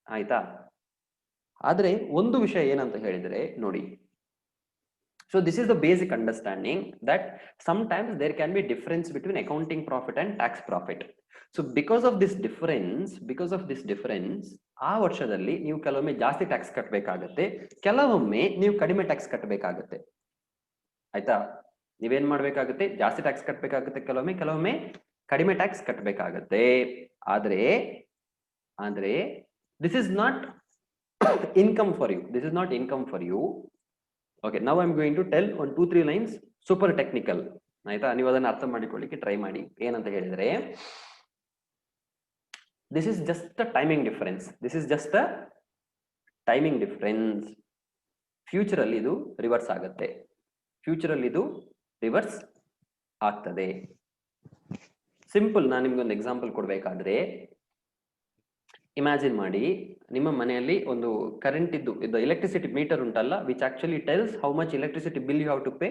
ಆಯ್ತಾ? ಆದ್ರೆ ಒಂದು ವಿಷಯ ಏನಂತ ಹೇಳಿದ್ರೆ ನೋಡಿ, so this is the basic understanding that sometimes there can be difference between accounting profit and tax profit. So because of this difference ಆ ವರ್ಷದಲ್ಲಿ ನೀವು ಕೆಲವೊಮ್ಮೆ ಜಾಸ್ತಿ ಟ್ಯಾಕ್ಸ್ ಕಟ್ಟಬೇಕಾಗತ್ತೆ, ಕೆಲವೊಮ್ಮೆ ನೀವು ಕಡಿಮೆ ಟ್ಯಾಕ್ಸ್ ಕಟ್ಟಬೇಕಾಗತ್ತೆ. ಆಯ್ತಾ? ನೀವೇನ್ ಮಾಡ್ಬೇಕಾಗತ್ತೆ? ಜಾಸ್ತಿ ಟ್ಯಾಕ್ಸ್ ಕಟ್ಟಬೇಕಾಗತ್ತೆ, ಕೆಲವೊಮ್ಮೆ ಕಡಿಮೆ ಟ್ಯಾಕ್ಸ್ ಕಟ್ಟಬೇಕಾಗತ್ತೆ. ಆದ್ರೆ this is not income for you. Okay, now I'm going to tell on 2-3 lines super technical. ಆಯ್ತಾ? ನೀವು ಅದನ್ನ ಅರ್ಥ ಮಾಡಿಕೊಳ್ಳಿಕ್ಕೆ ಟ್ರೈ ಮಾಡಿ. ಏನಂತ ಹೇಳಿದ್ರೆ, this is just a timing difference. Future ಅಲ್ಲಿ ಇದು ರಿವರ್ಸ್ ಆಗುತ್ತೆ. ಆಗ್ತದೆ. ಸಿಂಪಲ್, ನಾನು ನಿಮ್ಗೆ ಒಂದು ಎಕ್ಸಾಂಪಲ್ ಕೊಡ್ಬೇಕಾದ್ರೆ, ಇಮ್ಯಾಜಿನ್ ಮಾಡಿ, ನಿಮ್ಮ ಮನೆಯಲ್ಲಿ ಒಂದು ಕರೆಂಟ್ ಇದು ಎಲೆಕ್ಟ್ರಿಸಿಟಿ ಮೀಟರ್ ಉಂಟಲ್ಲ, which actually tells how much electricity bill you have to pay.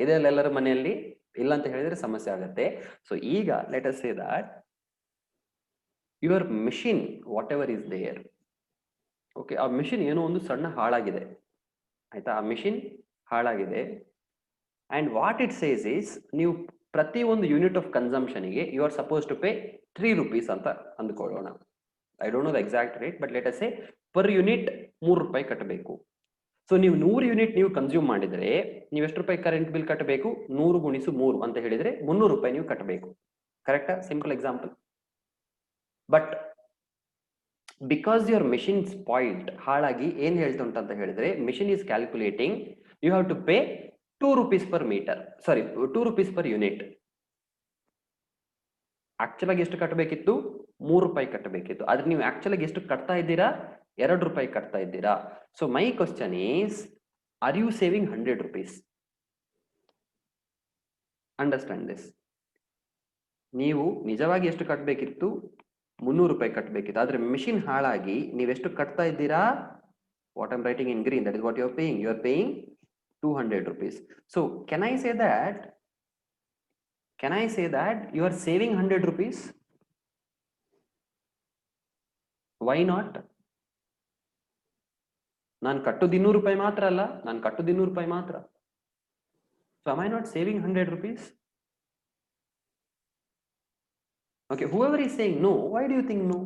ಇದೆಲ್ಲ ಎಲ್ಲರ ಮನೆಯಲ್ಲಿ ಇಲ್ಲ ಅಂತ ಹೇಳಿದ್ರೆ ಸಮಸ್ಯೆ ಆಗುತ್ತೆ. ಸೊ ಈಗ let us say that your machine whatever is there, okay, ಆ ಮಿಷಿನ್ ಏನೋ ಒಂದು ಸಣ್ಣ ಹಾಳಾಗಿದೆ, ಆಯ್ತಾ, ಆ ಮಿಷಿನ್ ಹಾಳಾಗಿದೆ. And what it says is, ನೀವು ಪ್ರತಿ ಒಂದು ಯೂನಿಟ್ ಆಫ್ ಕನ್ಸಂಪ್ಷನ್ಗೆ you are suppose to pay 3 rupees ಅಂತ ಅಂದ್ಕೊಳ್ಳೋಣ. I don't know the exact rate, but let us say per unit 3 ರೂಪಾಯಿ ಕಟ್ಟಬೇಕು. ಸೊ ನೀವು 100 ಯೂನಿಟ್ ನೀವು ಕನ್ಸ್ಯೂಮ್ ಮಾಡಿದರೆ ನೀವು ಎಷ್ಟು ರೂಪಾಯಿ ಕರೆಂಟ್ ಬಿಲ್ ಕಟ್ಟಬೇಕು? 100 × 3 ಅಂತ ಹೇಳಿದ್ರೆ 300 ರೂಪಾಯಿ ನೀವು ಕಟ್ಟಬೇಕು. ಕರೆಕ್ಟಾ? Simple example. But because your machine spoiled, ಹಾಳಾಗಿ ಏನ್ ಹೇಳ್ತುಂಟು ಅಂತ ಹೇಳಿದ್ರೆ, machine is calculating you have to pay 2 rupees per meter, sorry 2 rupees per unit. Actual ಆಗಿ ಎಷ್ಟು ಕಟ್ಟಬೇಕಿತ್ತು? 3 ರೂಪಾಯಿ ಕಟ್ಟಬೇಕಿತ್ತು. ಆದ್ರೆ ನೀವು ಆಕ್ಚುಲ್ ಆಗಿ ಎಷ್ಟು ಕಟ್ತಾ ಇದ್ದೀರಾ? 2 ರೂಪಾಯಿ ಕಟ್ತಾ ಇದ್ದೀರಾ. So my question is, are you saving 100 rupees? Understand this. ನೀವು ನಿಜವಾಗಿ ಎಷ್ಟು ಕಟ್ಟಬೇಕಿತ್ತು? 300 ರೂಪಾಯಿ ಕಟ್ಟಬೇಕಿತ್ತು. ಆದ್ರೆ ಮಿಷಿನ್ ಹಾಳಾಗಿ ನೀವೆಷ್ಟು ಕಟ್ತಾ ಇದ್ದೀರಾ? What I am writing in green, that is what you are paying. You are paying 200 rupees. So can I say that you are saving 100 rupees? Why not? ನಾನು ಕಟ್ಟೋದು 200 ರೂಪಾಯಿ ಮಾತ್ರ ಅಲ್ಲ, ನಾನು ಕಟ್ಟೋದು 200 ರೂಪಾಯಿ ಮಾತ್ರ. So am I not saving 100 rupees? Okay, whoever is saying no, why do you think no?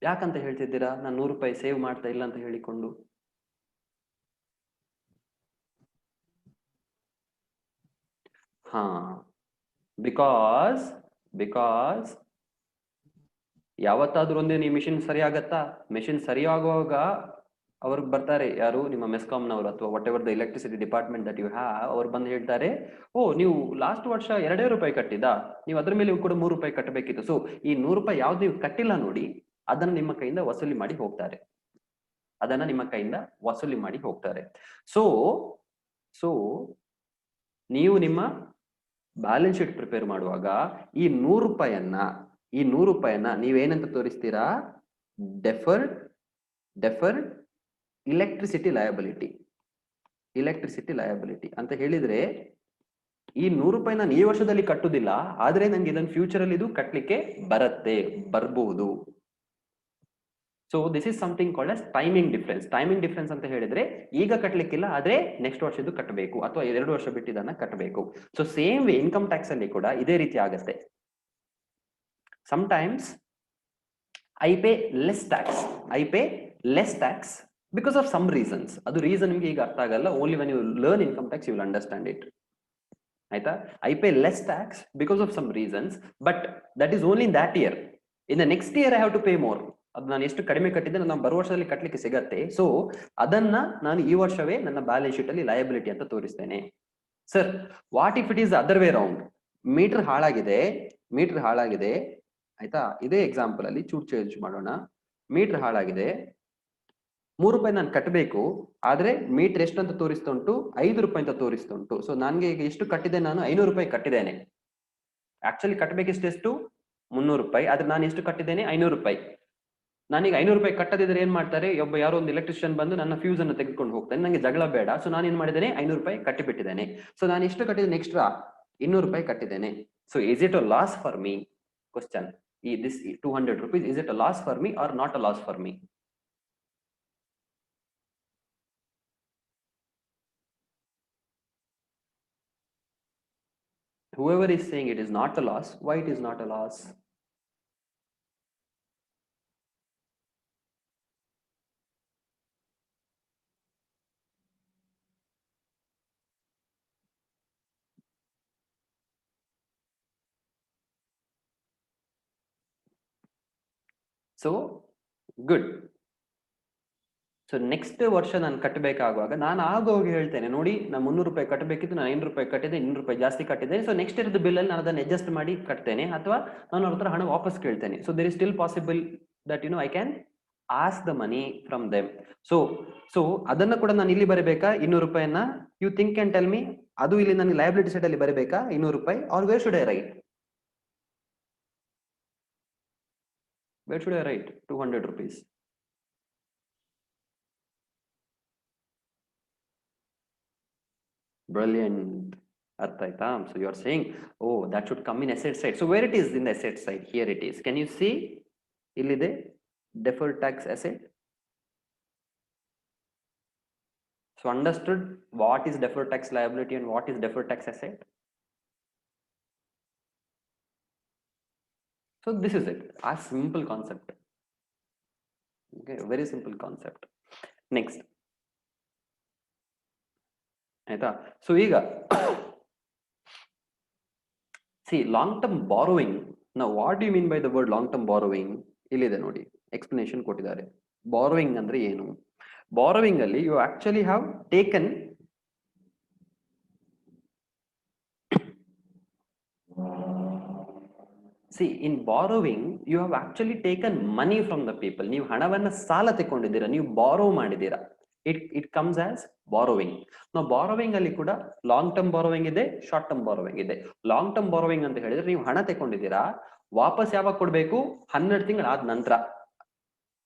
ಯಾಕಂತ ಹೇಳ್ತಿದ್ದೀರಾ ನಾನು 100 ರೂಪಾಯಿ ಸೇವ್ ಮಾಡ್ತಾ ಇಲ್ಲ ಅಂತ ಹೇಳಿಕೊಂಡು? ಹಾ, ಬಿಕಾಸ್ ಯಾವತ್ತಾದ್ರೂ ಒಂದೇ ಈ ಮಿಷಿನ್ ಸರಿ ಆಗತ್ತಾ? ಮಿಷಿನ್ ಸರಿ ಆಗುವಾಗ ಅವ್ರಿಗೆ ಬರ್ತಾರೆ ಯಾರು? ನಿಮ್ಮ ಮೆಸ್ಕಾಂನವರು ಅಥವಾ whatever the electricity department that you have, ಅವ್ರು ಬಂದು ಹೇಳ್ತಾರೆ, ಓ ನೀವು ಲಾಸ್ಟ್ ವರ್ಷ 2 ರೂಪಾಯಿ ಕಟ್ಟಿದ್ದಾ, ನೀವು ಅದ್ರ ಮೇಲೆ ಕೂಡ 3 ರೂಪಾಯಿ ಕಟ್ಟಬೇಕಿತ್ತು. ಸೊ ಈ 100 ರೂಪಾಯಿ ಯಾವ್ದು ನೀವು ಕಟ್ಟಿಲ್ಲ ನೋಡಿ, ಅದನ್ನ ನಿಮ್ಮ ಕೈಯಿಂದ ವಸೂಲಿ ಮಾಡಿ ಹೋಗ್ತಾರೆ. ಸೊ ನೀವು ನಿಮ್ಮ ಬ್ಯಾಲೆನ್ಸ್ ಶೀಟ್ ಪ್ರಿಪೇರ್ ಮಾಡುವಾಗ ಈ 100 ರೂಪಾಯಿಯನ್ನ ನೀವೇನಂತ ತೋರಿಸ್ತೀರಾ? ಡೆಫರ್ಡ್ ಇಲೆಕ್ಟ್ರಿಸಿಟಿ ಲಯಬಿಲಿಟಿ ಅಂತ ಹೇಳಿದ್ರೆ, ಈ 100 ರೂಪಾಯಿ ನಾನು ಈ ವರ್ಷದಲ್ಲಿ ಕಟ್ಟುದಿಲ್ಲ, ಆದ್ರೆ ನಂಗೆ ಇದನ್ನ ಫ್ಯೂಚರ್ ಅಲ್ಲಿ ಇದು ಕಟ್ಲಿಕ್ಕೆ ಬರಬಹುದು. So this is something called as timing difference ಅಂತ ಹೇಳಿದ್ರೆ, ಈಗ ಕಟ್ಲಿಕ್ಕಿಲ್ಲ ಆದ್ರೆ ನೆಕ್ಸ್ಟ್ ವರ್ಷ ಇದು ಕಟ್ಟಬೇಕು, ಅಥವಾ 2 ವರ್ಷ ಬಿಟ್ಟು ಇದನ್ನ ಕಟ್ಟಬೇಕು. So same way income tax ಅಲ್ಲಿ ಕೂಡ ಇದೇ ರೀತಿ ಆಗುತ್ತೆ. Sometimes I pay less tax because of some reasons. ಅದು ರೀಸನ್ ನಿಮ್ಗೆ ಈಗ ಅರ್ಥ ಆಗಲ್ಲ. Only when you learn income tax you will understand it. ಆಯ್ತಾ? I pay less tax because of some reasons, but that is only in that year. In the next year I have to pay more. ಅದು ನಾನು ಎಷ್ಟು ಕಡಿಮೆ ಕಟ್ಟಿದ್ದೆ ನಾನು ಬರುವ ವರ್ಷದಲ್ಲಿ ಕಟ್ಟಲಿಕ್ಕೆ ಸಿಗತ್ತೆ. ಸೊ ಅದನ್ನ ನಾನು ಈ ವರ್ಷವೇ ನನ್ನ ಬ್ಯಾಲೆನ್ಸ್ ಶೀಟ್ ಅಲ್ಲಿ ಲಯಬಿಲಿಟಿ ಅಂತ ತೋರಿಸ್ತೇನೆ. Sir, what if it is other way round? Meter ಹಾಳಾಗಿದೆ, ಆಯ್ತಾ? ಇದೇ ಎಕ್ಸಾಂಪಲ್ ಅಲ್ಲಿ ಚೇಂಜ್ ಮಾಡೋಣ. ಮೀಟರ್ ಹಾಳಾಗಿದೆ, 3 ರೂಪಾಯಿ ನಾನು ಕಟ್ಟಬೇಕು, ಆದ್ರೆ ಮೀಟರ್ ಎಷ್ಟು ಅಂತ ತೋರಿಸ್ತುಂಟು? 5 ರೂಪಾಯಿ ಅಂತ ತೋರಿಸ್ತುಂಟು. ಸೊ ನನ್ಗೆ ಈಗ ಎಷ್ಟು ಕಟ್ಟಿದೆ? ನಾನು 500 ರೂಪಾಯಿ ಕಟ್ಟಿದ್ದೇನೆ. ಆಕ್ಚುಲಿ ಕಟ್ಟಬೇಕಿಷ್ಟು 300 ರೂಪಾಯಿ, ಆದ್ರೆ ನಾನು ಎಷ್ಟು ಕಟ್ಟಿದ್ದೇನೆ? 500 ರೂಪಾಯಿ. ನಾನೀಗ 500 ರೂಪಾಯಿ ಕಟ್ಟದಿದ್ರೆ ಏನ್ ಮಾಡ್ತಾರೆ? ಯಾರೋ ಒಂದು ಎಲೆಕ್ಟ್ರಿಷಿಯನ್ ಬಂದು ನನ್ನ ಫ್ಯೂಸ್ ಅನ್ನು ತೆಗೆದುಕೊಂಡು ಹೋಗ್ತಾನೆ. ನಂಗೆ ಜಗಳ ಬೇಡ. ಸೊ ನಾನು ಏನ್ ಮಾಡಿದ್ದೇನೆ? 500 ರೂಪಾಯಿ ಕಟ್ಟಿಬಿಟ್ಟಿದ್ದೇನೆ. ಸೊ ನಾನು ಎಷ್ಟು ಕಟ್ಟಿದ್ದೇನೆ? ಎಕ್ಸ್ಟ್ರಾ 200 ರೂಪಾಯಿ ಕಟ್ಟಿದ್ದೇನೆ. So is it a loss for me? Question. This 200 rupees, is it a loss for me or not a loss for me? Whoever is saying it is not a loss, why it is not a loss? So good. So next ವರ್ಷ ನಾನು ಕಟ್ಟಬೇಕಾಗುವಾಗ ನಾನು ಹೋಗಿ ಹೇಳ್ತೇನೆ, ನೋಡಿ ನಾನು 300 ರೂಪಾಯಿ ಕಟ್ಟಬೇಕಿತ್ತು, ನಾನು 500 ರೂಪಾಯಿ ಕಟ್ಟಿದ್ದೆ, 200 ರೂಪಾಯಿ ಜಾಸ್ತಿ ಕಟ್ಟಿದ್ದೇನೆ. ಸೊ ನೆಕ್ಸ್ಟ್ ಇರೋದು ಬಿಲ್ ಅಲ್ಲಿ ನಾನು ಅದನ್ನು ಅಡ್ಜಸ್ಟ್ ಮಾಡಿ ಕಟ್ತೇನೆ, ಅಥವಾ ನಾನು ಅವ್ರ ಹತ್ರ ಹಣ ವಾಪಸ್ ಕೇಳ್ತೇನೆ. So there is still possible that I can ask the money from them. So ಅದನ್ನ ಕೂಡ ನಾನು ಇಲ್ಲಿ ಬರಬೇಕಾ 200 ರೂಪಾಯಿನ? You think and tell me, ಅದು ಇಲ್ಲಿ ನನಗೆ ಲಯಬಿಲಿಟಿ ಸೈಡ್ ಅಲ್ಲಿ ಬರಬೇಕಾ 200 ರೂಪಾಯಿ, or where should I write? Where should I write 200 rupees? Brilliant. Arthaita. So you are saying, oh, that should come in asset side. So where it is in the asset side? Here it is. Can you see? Illide deferred tax asset. So understood what is deferred tax liability and what is deferred tax asset? So this is it. A simple concept. Okay, very simple concept. Next. So eega see long-term borrowing. Now what do you mean by the word long-term borrowing? Illide nodi explanation ಕೊಟ್ಟಿದ್ದಾರೆ. Borrowing ಅಂದ್ರೆ ಏನು? Borrowing ಅಲ್ಲಿ you actually have taken see in borrowing you have actually taken money from the people. ನೀವು ಹಣವನ್ನ ಸಾಲ ತಗೊಂಡಿದ್ದೀರಾ, ನೀವು borrow ಮಾಡಿದ್ದೀರಾ. It comes as borrowing. Now borrowing ಅಲ್ಲಿ ಕೂಡ ಲಾಂಗ್ ಟರ್ಮ್ ಬಾರೋವಿಂಗ್ ಇದೆ, ಶಾರ್ಟ್ ಟರ್ಮ್ ಬಾರೋವಿಂಗ್ ಇದೆ. ಲಾಂಗ್ ಟರ್ಮ್ ಬಾರೋವಿಂಗ್ ಅಂತ ಹೇಳಿದ್ರೆ ನೀವು ಹಣ ತಗೊಂಡಿದ್ದೀರಾ, ವಾಪಸ್ ಯಾವಾಗ ಕೊಡಬೇಕು? 12 ತಿಂಗಳು ಆದ ನಂತರ.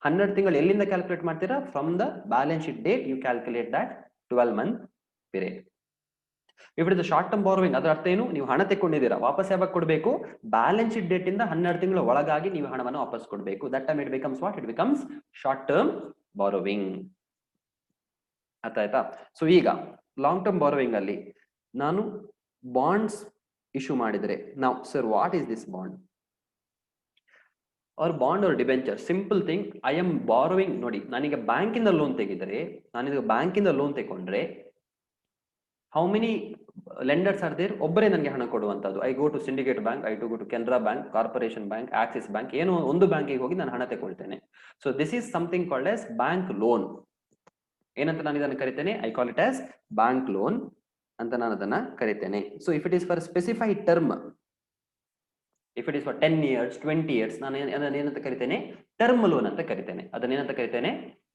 12 ತಿಂಗಳು ಎಲ್ಲಿಂದ ಕ್ಯಾಲ್ಕುಲೇಟ್ ಮಾಡ್ತೀರಾ? From the balance sheet date you calculate that 12-month period. If it is short term borrowing, ಅದರ ಅರ್ಥ ಏನು? ನೀವು ಹಣ ತಗೊಂಡಿದ್ದೀರಾ, ವಾಪಸ್ ಯಾವಾಗ ಕೊಡಬೇಕು? ಬ್ಯಾಲೆನ್ಸ್ ಶೀಟ್ ಡೇಟ್ ಇಂದ 12 ತಿಂಗಳ ಒಳಗಾಗಿ ನೀವು ಹಣವನ್ನು ವಾಪಸ್ ಕೊಡಬೇಕು. That time it becomes what? It becomes short term borrowing. ಅರ್ಥ ಆಯ್ತಾ? ಸೊ ಈಗ ಲಾಂಗ್ ಟರ್ಮ್ ಬಾರೋವಿಂಗ್ ಅಲ್ಲಿ ನಾನು ಬಾಂಡ್ಸ್ ಇಶ್ಯೂ ಮಾಡಿದ್ರೆ, ನಾವು sir what is this bond or bond or debenture? Simple thing, I am borrowing. ನೋಡಿ, ನಾನೀಗ ಬ್ಯಾಂಕಿಂದ ಲೋನ್ ತೆಗೆದರೆ, ನಾನೀಗ ಬ್ಯಾಂಕಿಂದ ಲೋನ್ ತಗೊಂಡ್ರೆ how many lenders are there? ಒಬ್ಬರೇ ನನಗೆ ಹಣ ಕೊಡುವಂತದ್ದು. I go to syndicate bank, I to go to Canara bank, corporation bank, Axis bank, ಏನೋ ಒಂದು ಬ್ಯಾಂಕಿಗೆ ಹೋಗಿ ನಾನು ಹಣ ತಗೊಳ್ತೇನೆ. So this is something called as bank loan. ಏನಂತ ನಾನು ಇದನ್ನು ಕರಿತೇನೆ? I call it as bank loan ಅಂತ ನಾನು ಅದನ್ನ ಕರಿತೇನೆ. So if it is for specified term, if it is for 10 years 20 years, ನಾನು ಅದನ್ನ ಏನಂತ ಕರಿತೇನೆ? ಟರ್ಮ್ ಲೋನ್ ಅಂತ ಕರಿತೇನೆ. ಅದನ್ನ ಏನಂತ ಕರಿತೇನೆ?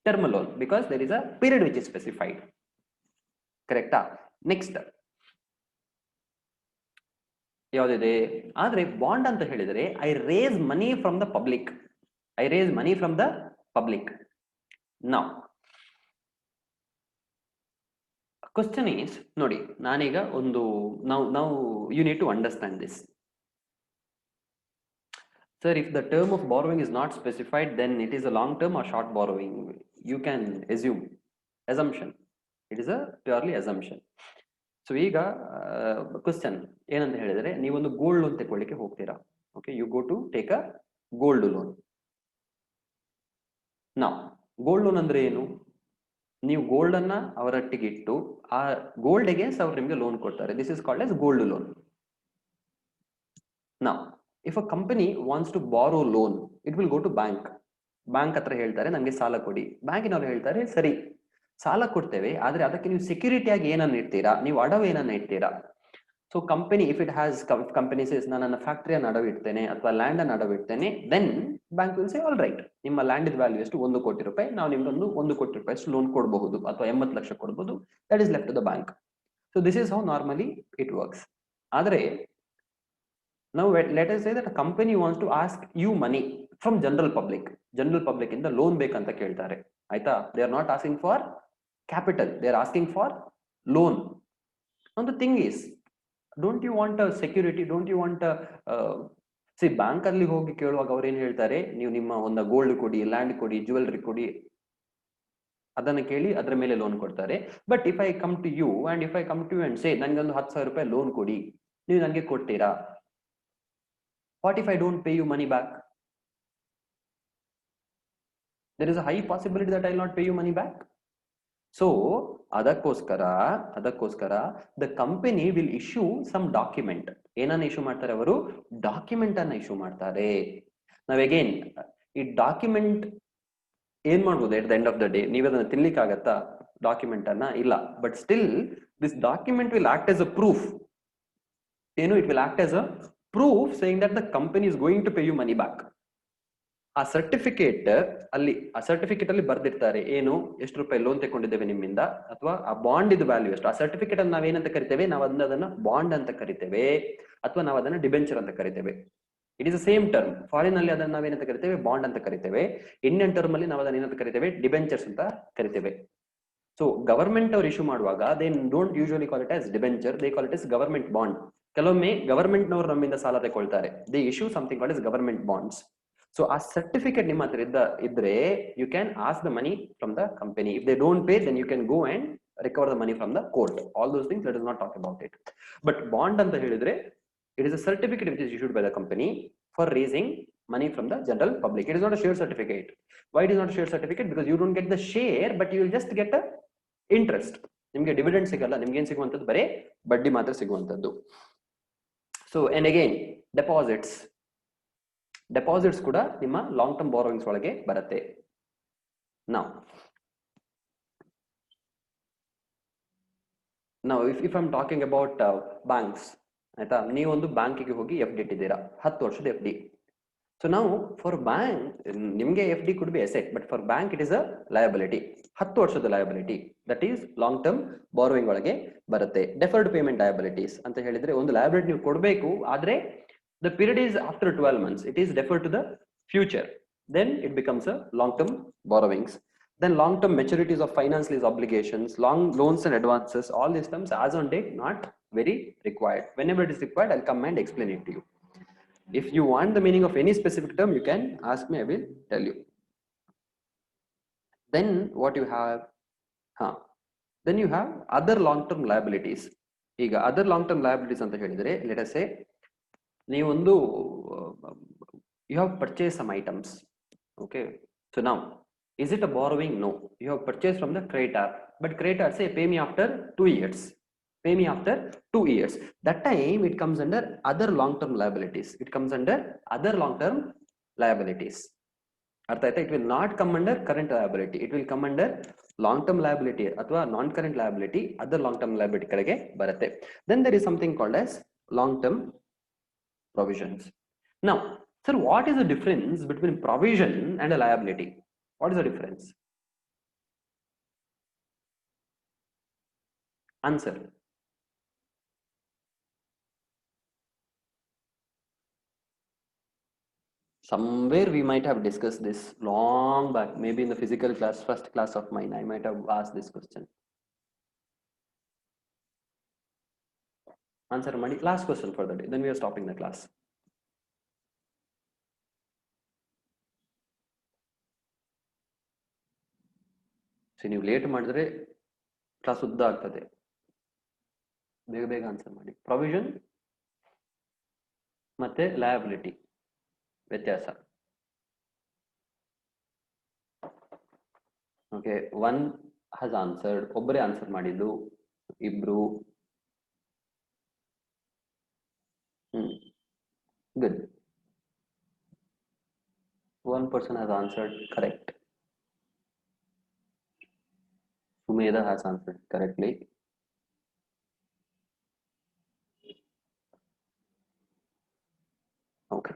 Term loan, because there is a period which is specified. ಕರೆಕ್ಟಾ? ನೆಕ್ಸ್ಟ್ ಯಾವ್ದಿದೆ? ಆದ್ರೆ ಬಾಂಡ್ ಅಂತ ಹೇಳಿದ್ರೆ I raise money from the public. I raise money from the public. Now question is, ನೋಡಿ ನಾನೀಗ ಒಂದು ನಾವು you need to understand this. Sir, if the term of borrowing is not specified, then it is a long term or short borrowing. You can assume, assumption. It is a purely assumption. So ಈಗ question ಏನಂತ ಹೇಳಿದ್ರೆ, ನೀವೊಂದು gold loan ತಗೊಳ್ಳಿಕ್ಕೆ ಹೋಗ್ತೀರಾ. Okay, you go to take a gold loan. ನಾವು gold loan ಅಂದ್ರೆ ಏನು? ನೀವು ಗೋಲ್ಡ್ ಅನ್ನ ಅವರೊಟ್ಟಿಗೆ ಇಟ್ಟು ಆ ಗೋಲ್ಡ್ ಅಗೇನ್ಸ್ಟ್ ಅವ್ರು ನಿಮಗೆ ಲೋನ್ ಕೊಡ್ತಾರೆ. This is called as gold loan. ನಾವು if a company wants to borrow loan, it will go to bank. Bank ಹತ್ರ ಹೇಳ್ತಾರೆ ನಮಗೆ ಸಾಲ ಕೊಡಿ. ಬ್ಯಾಂಕಿನವ್ರು ಹೇಳ್ತಾರೆ ಸರಿ ಸಾಲ ಕೊಡ್ತೇವೆ, ಆದ್ರೆ ಅದಕ್ಕೆ ನೀವು ಸೆಕ್ಯೂರಿಟಿ ಆಗಿ ಏನನ್ನ ಇಡ್ತೀರಾ? ನೀವು ಅಡವು ಏನನ್ನ ಇಡ್ತೀರಾ? So company if it has company says ನಾನು ನನ್ನ ಫ್ಯಾಕ್ಟರಿಯನ್ನು ಅಡವು ಇಡ್ತೇನೆ ಅಥವಾ ಲ್ಯಾಂಡ್ ಅನ್ನು ಅಡವು ಇಡ್ತೇನೆ, then bank will say all right, ನಿಮ್ಮ ಲ್ಯಾಂಡ್ ವ್ಯಾಲ್ಯೂ ಎಷ್ಟು? 1 ಕೋಟಿ ರೂಪಾಯಿ, ನಾವು ನಿಮ್ಗೊಂದು 1 ಕೋಟಿ ರೂಪಾಯಿ ಲೋನ್ ಕೊಡಬಹುದು ಅಥವಾ 80 ಲಕ್ಷ ಕೊಡಬಹುದು. That is left to the bank. So this is how normally it works. ಆದ್ರೆ now let us say that a company wants to ask you money from general public. General public in the loan ಬೇಕಂತ ಕೇಳ್ತಾರೆ, ಆಯ್ತಾ? they are not asking for capital, they are asking for loan. Now the thing is, don't you want a security? Don't you want a see bank ಅಲ್ಲಿ ಹೋಗಿ ಕೇಳುವಾಗ ಅವ್ರು ಏನ್ ಹೇಳ್ತಾರೆ? ನೀವು ನಿಮ್ಮ ಒಂದು ಗೋಲ್ಡ್ ಕೊಡಿ, ಲ್ಯಾಂಡ್ ಕೊಡಿ, ಜ್ಯುವೆಲರಿ ಕೊಡಿ, ಅದನ್ನ ಕೇಳಿ ಅದರ ಮೇಲೆ ಲೋನ್ ಕೊಡ್ತಾರೆ. But if I come to you and if I come to you and say ನನಗೊಂದು 10,000 ರೂಪಾಯಿ ಲೋನ್ ಕೊಡಿ, ನೀವು ನನಗೆ ಕೊಡ್ತೀರಾ? What if I don't pay you money back? There is a high possibility that I will not pay you money back. So ಅದಕ್ಕೋಸ್ಕರ the company will issue some document. ಏನನ್ನ issue ಮಾಡ್ತಾರೆ ಅವರು? ಡಾಕ್ಯುಮೆಂಟ್ ಅನ್ನ issue ಮಾಡ್ತಾರೆ. ನಾವ್ again ಈ document ಏನ್ ಮಾಡ್ಬೋದು? At the end of the day ನೀವು ಅದನ್ನ ತಿನ್ಲಿಕ್ಕಾಗತ್ತಾ ಡಾಕ್ಯುಮೆಂಟ್ ಅನ್ನ? ಇಲ್ಲ. But still this document will act as a proof. ಏನು? It will act as a proof saying that the company is going to pay you money back. ಆ certificate ಅಲ್ಲಿ ಆ certificate ಅಲ್ಲಿ ಬರ್ದಿರ್ತಾರೆ ಏನು ಎಷ್ಟು ರೂಪಾಯಿ ಲೋನ್ ತಗೊಂಡಿದ್ದೇವೆ ನಿಮ್ಮಿಂದ, ಅಥವಾ ಆ ಬಾಂಡ್ ಇದು ವ್ಯಾಲ್ಯೂ ಎಷ್ಟು. ಆ ಸರ್ಟಿಫಿಕೇಟ್ ಅನ್ನು ನಾವೇನಂತ ಕರಿತೇವೆ, ನಾವು ಅದನ್ನ ಬಾಂಡ್ ಅಂತ ಕರಿತೇವೆ, ಅಥವಾ ನಾವು ಅದನ್ನ ಡಿಬೆಂಚರ್ ಅಂತ ಕರಿತೇವೆ. It is same term. Foreign ಅಲ್ಲಿ ಅದನ್ನ ನಾವೇನಂತ ಕರಿತೇವೆ, ಬಾಂಡ್ ಅಂತ ಕರಿತೇವೆ. ಇಂಡಿಯನ್ ಟರ್ಮ್ ಅಲ್ಲಿ ನಾವು ಅದನ್ನ ಏನಂತ ಕರಿತೇವೆ, ಡಿಬೆಂಚರ್ಸ್ ಅಂತ ಕರಿತೇವೆ. ಸೊ ಗವರ್ಮೆಂಟ್ ಅವ್ರು ಇಶ್ಯೂ ಮಾಡುವಾಗ they don't usually call it as debenture, they call it is government bond. ಕೆಲವೊಮ್ಮೆ ಗವರ್ಮೆಂಟ್ ನವರು ನಮ್ಮಿಂದ ಸಾಲ ತಗೊಳ್ತಾರೆ, they issue something called is government bonds. So ಆ ಸರ್ಟಿಫಿಕೇಟ್ ನಿಮ್ಮ ಹತ್ರ ಇದ್ರೆ you can ask the money from the company. If they don't pay then you can go and recover the money from the court. All those things let us not talk about it. But bond ಅಂತ ಹೇಳಿದ್ರೆ it is a certificate which is issued by the company for raising money from the general public. It is not a share certificate. Why it is not a share certificate? Because you don't get the share, but you will just get a interest. ನಿಮಗೆ dividend ಸಿಗಲ್ಲ, ನಿಮ್ಗೆ ಏನ್ ಸಿಗುವಂತದ್ದು ಬರೀ ಬಡ್ಡಿ ಮಾತ್ರ ಸಿಗುವಂತದ್ದು. So and again deposits ಕೂಡ ನಿಮ್ಮ long term borrowings ಒಳಗೆ ಬರುತ್ತೆ. ನಾವು if I am talking about banks, ಆಯ್ತಾ, ನೀವೊಂದು ಬ್ಯಾಂಕಿಗೆ ಹೋಗಿ ಎಫ್ ಡಿ ಇಟ್ಟಿದ್ದೀರಾ, 10 ವರ್ಷದ ಎಫ್ ಡಿ. ಸೊ ನಾವು ಫಾರ್ ಬ್ಯಾಂಕ್, ನಿಮ್ಗೆ F D could be asset, but for bank it is a liability. 10 ವರ್ಷದ liability, that is long term borrowing ಒಳಗೆ ಬರುತ್ತೆ. ಡೆಫರ್ಡ್ ಪೇಮೆಂಟ್ ಲಯಬಿಲಿಟೀಸ್ ಅಂತ ಹೇಳಿದ್ರೆ ಒಂದು ಲಯಬಿಲಿಟಿ ನೀವು ಕೊಡಬೇಕು, ಆದ್ರೆ the period is after 12 months, it is deferred to the future, then it becomes a long term borrowings. Then long-term maturities of finance lease obligations, long loans and advances, all these terms as on date not very required. Whenever it is required, I'll come and explain it to you. If you want the meaning of any specific term, you can ask me, I will tell you. Then what you have, then you have other long-term liabilities. ಈಗ other long-term liabilities ಅಂತ ಹೇಳಿದ್ರೆ, let us say ನೀವೊಂದು you have purchased some items, okay. So now is it a borrowing? No. You have purchased from the creditor, but creditor say pay me after 2 years. Pay me after 2 years. That time it comes under other long-term liabilities. It comes under other long-term liabilities. It will not come under current liability. It will come under long-term liability ಅಥವಾ non-current liability, other long-term liability ಕಡೆಗೆ ಬರುತ್ತೆ. Then there is something called as long-term provisions. Now, sir, what is the difference between provision and a liability? What is the difference? Answer. Somewhere we might have discussed this long back, maybe in the physical class, first class of mine, I might have asked this question. Answer mani. Last question for the day, then we are stopping the class. So ನೀವು late ಮಾಡಿದ್ರೆ class ಉದ್ದ ಆಗ್ತದೆ, ಬೇಗ ಬೇಗ answer ಮಾಡಿ. Provision ಮತ್ತೆ liability ವ್ಯತ್ಯಾಸ. Okay, one has answered, ಒಬ್ಬರೇ ಆನ್ಸರ್ ಮಾಡಿದ್ದು, ಇಬ್ರು. Good. One person has answered correct. Sumedha has answered correctly. Okay.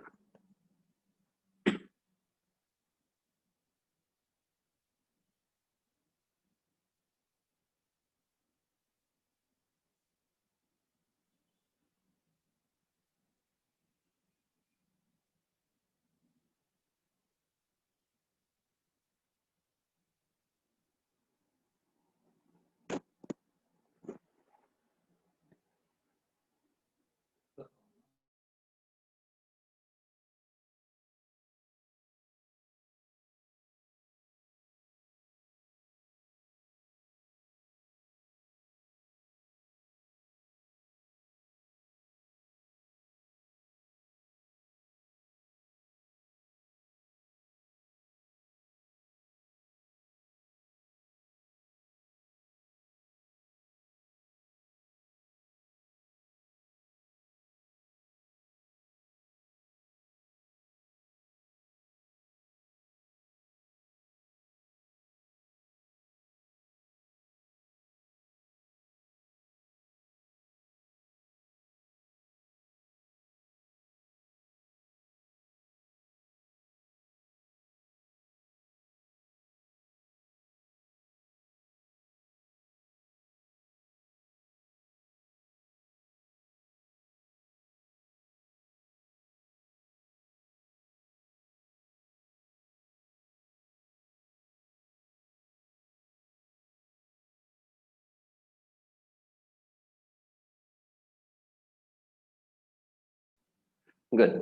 Good.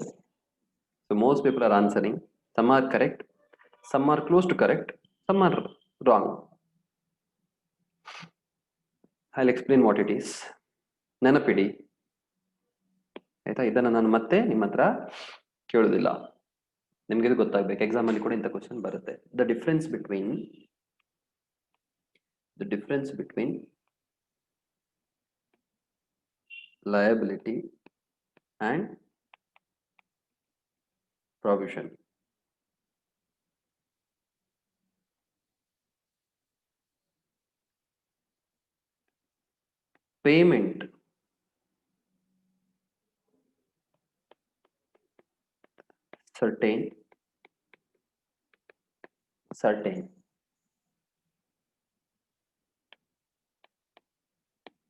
So most people are answering. Some are correct, some are close to correct, some are wrong. I'll explain what it is. ನೆನಪಿಡಿ ಆಯ್ತಾ. ಇದನ್ನ ನಾನು ಮತ್ತೆ ನಿಮ್ಮ ಹತ್ರ ಕೇಳೋದಿಲ್ಲ. ನಿಮ್ಗೆ ಇದು ಗೊತ್ತಾಗ್ಬೇಕು. ಎಕ್ಸಾಮ್ ಅಲ್ಲಿ ಕೂಡ ಇಂಥ ಕ್ವಶನ್ ಬರುತ್ತೆ. The difference between liability and provision. Payment certain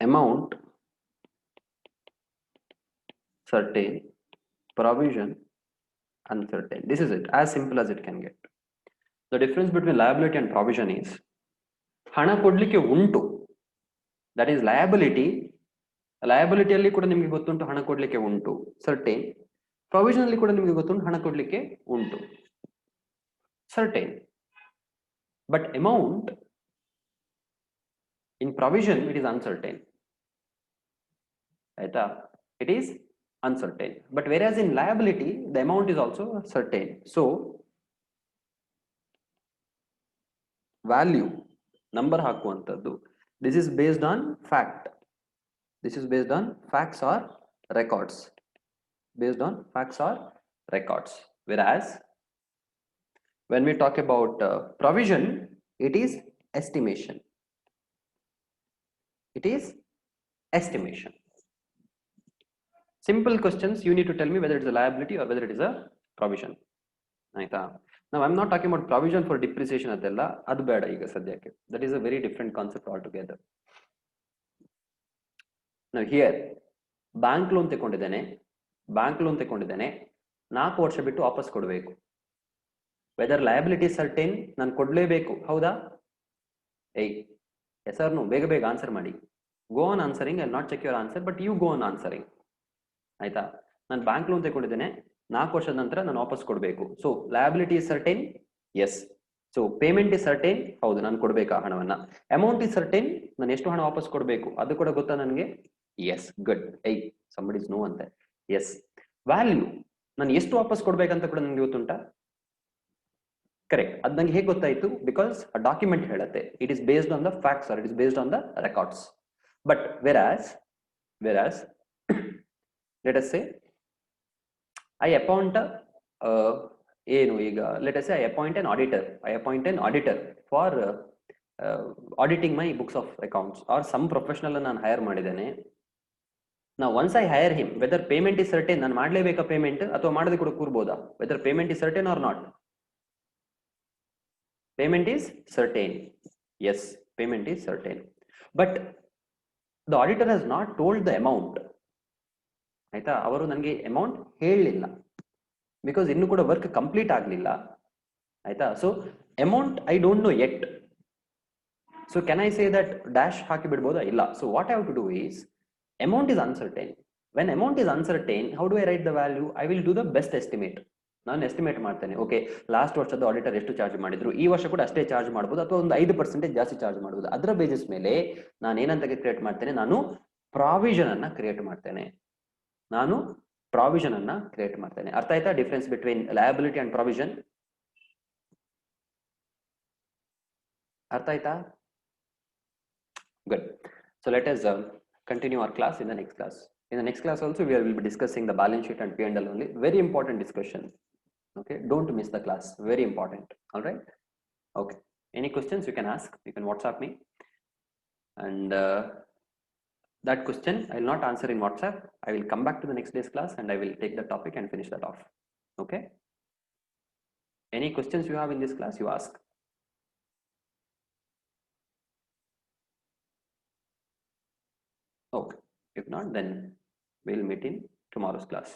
amount, certain provision, uncertain. This is it, as simple as it can get. The difference between liability and provision is ಹಣ ಕೊಡ್ಲಿಕ್ಕೆ ಉಂಟು, that is liability. ಲಯಬಿಲಿಟಿ ಅಲ್ಲಿ ಕೂಡ ನಿಮಗೆ ಗೊತ್ತುಂಟು ಹಣ ಕೊಡ್ಲಿಕ್ಕೆ ಉಂಟು, ಸರ್ಟೇನ್. ಪ್ರೊವಿಷನ್ ಅಲ್ಲಿ ಕೂಡ ನಿಮಗೆ ಗೊತ್ತುಂಟು ಹಣ ಕೊಡ್ಲಿಕ್ಕೆ ಉಂಟು, certain. But amount in provision it is uncertain. ಆಯ್ತಾ, it is uncertain. But whereas in liability the amount is also certain. So value number hakuantaddu, this is based on fact, this is based on facts or records, based on facts or records. Whereas when we talk about provision, it is estimation, it is estimation. Simple questions, you need to tell me whether it is a liability or whether it is a provision. ಆಯ್ತಾ. Now I'm not talking about provision for depreciation ಅದೆಲ್ಲ, ಅದು ಬೇಡ ಈಗ ಸದ್ಯಕ್ಕೆ. That is a very different concept altogether. Now here bank loan ತಗೊಂಡಿದ್ದೇನೆ, 4 ವರ್ಷ ಬಿಟ್ಟು ವಾಪಸ್ ಕೊಡಬೇಕು. ವೆದರ್ ಲಯಬಿಲಿಟಿ ಸರ್ಟೇನ್, ನಾನು ಕೊಡ್ಲೇಬೇಕು, ಹೌದಾ? Yes or no? ಬೇಗ ಆನ್ಸರ್ ಮಾಡಿ. Go on answering. I will not check your answer, but you go on answering. ಆಯ್ತಾ, ನಾನು ಬ್ಯಾಂಕ್ ಲೋನ್ ತಗೊಂಡಿದ್ದೇನೆ, 4 ವರ್ಷದ ನಂತರ ನಾನು ವಾಪಸ್ ಕೊಡಬೇಕು. So liability is certain, yes. So payment is certain, ಹೌದು ನಾನು ಕೊಡ್ಬೇಕಾ ಹಣವನ್ನ. ಅಮೌಂಟ್ ಇಸ್ ಸರ್ಟೇನ್, ನಾನು ಎಷ್ಟು ಹಣ ವಾಪಸ್ ಕೊಡಬೇಕು ಅದು ಕೂಡ ಗೊತ್ತಾ ನನಗೆ? Yes, good. Somebody is no ಅಂತೆ. ಎಸ್. ವ್ಯಾಲ್ಯೂ, ನಾನು ಎಷ್ಟು ವಾಪಸ್ ಕೊಡ್ಬೇಕಂತ ಕೂಡ ನನಗೆ ಗೊತ್ತುಂಟಾ? ಕರೆಕ್ಟ್. ಅದು ನಂಗೆ ಹೇಗೆ ಗೊತ್ತಾಯ್ತು? ಬಿಕಾಸ್ ಆ ಡಾಕ್ಯುಮೆಂಟ್ ಹೇಳುತ್ತೆ. It is based on the facts or it is based on the records. But whereas let us say I appoint ಏನು ಈಗ let us say I appoint an auditor for auditing my books of accounts, or some professional ನಾನು hire ಮಾಡಿದ್ದೇನೆ. Now once I hire him, whether payment is certain, ನಾನು ಮಾಡಲೇಬೇಕಾ payment ಅಥವಾ ಮಾಡದೆ ಕೂಡ ಕೂರ್ಬೋದಾ? whether payment is certain or not? Payment is certain, yes, payment is certain. But the auditor has not told the amount. ಆಯ್ತಾ, ಅವರು ನನಗೆ amount ಹೇಳಲಿಲ್ಲ, because ಇನ್ನೂ ಕೂಡ ವರ್ಕ್ ಕಂಪ್ಲೀಟ್ ಆಗಲಿಲ್ಲ. ಆಯ್ತಾ, so amount I don't know yet. So can I say that dash ಹಾಕಿ ಬಿಡ್ಬೋದಾ? ಇಲ್ಲ. So what I have to do is, amount is uncertain. When amount is uncertain, how do I write the value? I will do the best estimate. ನಾನು estimate ಮಾಡ್ತೇನೆ. Okay, last ವರ್ಷದ auditor ಎಷ್ಟು charge ಮಾಡಿದ್ರು, ಈ ವರ್ಷ ಕೂಡ ಅಷ್ಟೇ charge ಮಾಡ್ಬೋದು, ಅಥವಾ ಒಂದು 5% ಜಾಸ್ತಿ ಚಾರ್ಜ್ ಮಾಡ್ಬೋದು. ಅದರ ಬೇಸಿಸ್ ಮೇಲೆ ನಾನು ಏನಂತ ಕ್ರಿಯೇಟ್ ಮಾಡ್ತೇನೆ? ನಾನು ಪ್ರಾವಿಷನ್ ಅನ್ನ ಕ್ರಿಯೇಟ್ ಮಾಡ್ತೇನೆ. ಅರ್ಥ ಆಯ್ತಾ? Difference between liability and provision ಅರ್ಥ ಆಯ್ತಾ? Good. So let us continue our class in the next class. In the next class also we will be discussing the balance sheet and P&L only. Very important discussion. Okay, don't miss the class, very important. All right, okay. Any questions you can ask, you can WhatsApp me, and that question I will not answer in WhatsApp. I will come back to the next day's class and I will take the topic and finish that off. Okay, any questions you have in this class, you ask. Okay, if not, then we'll meet in tomorrow's class.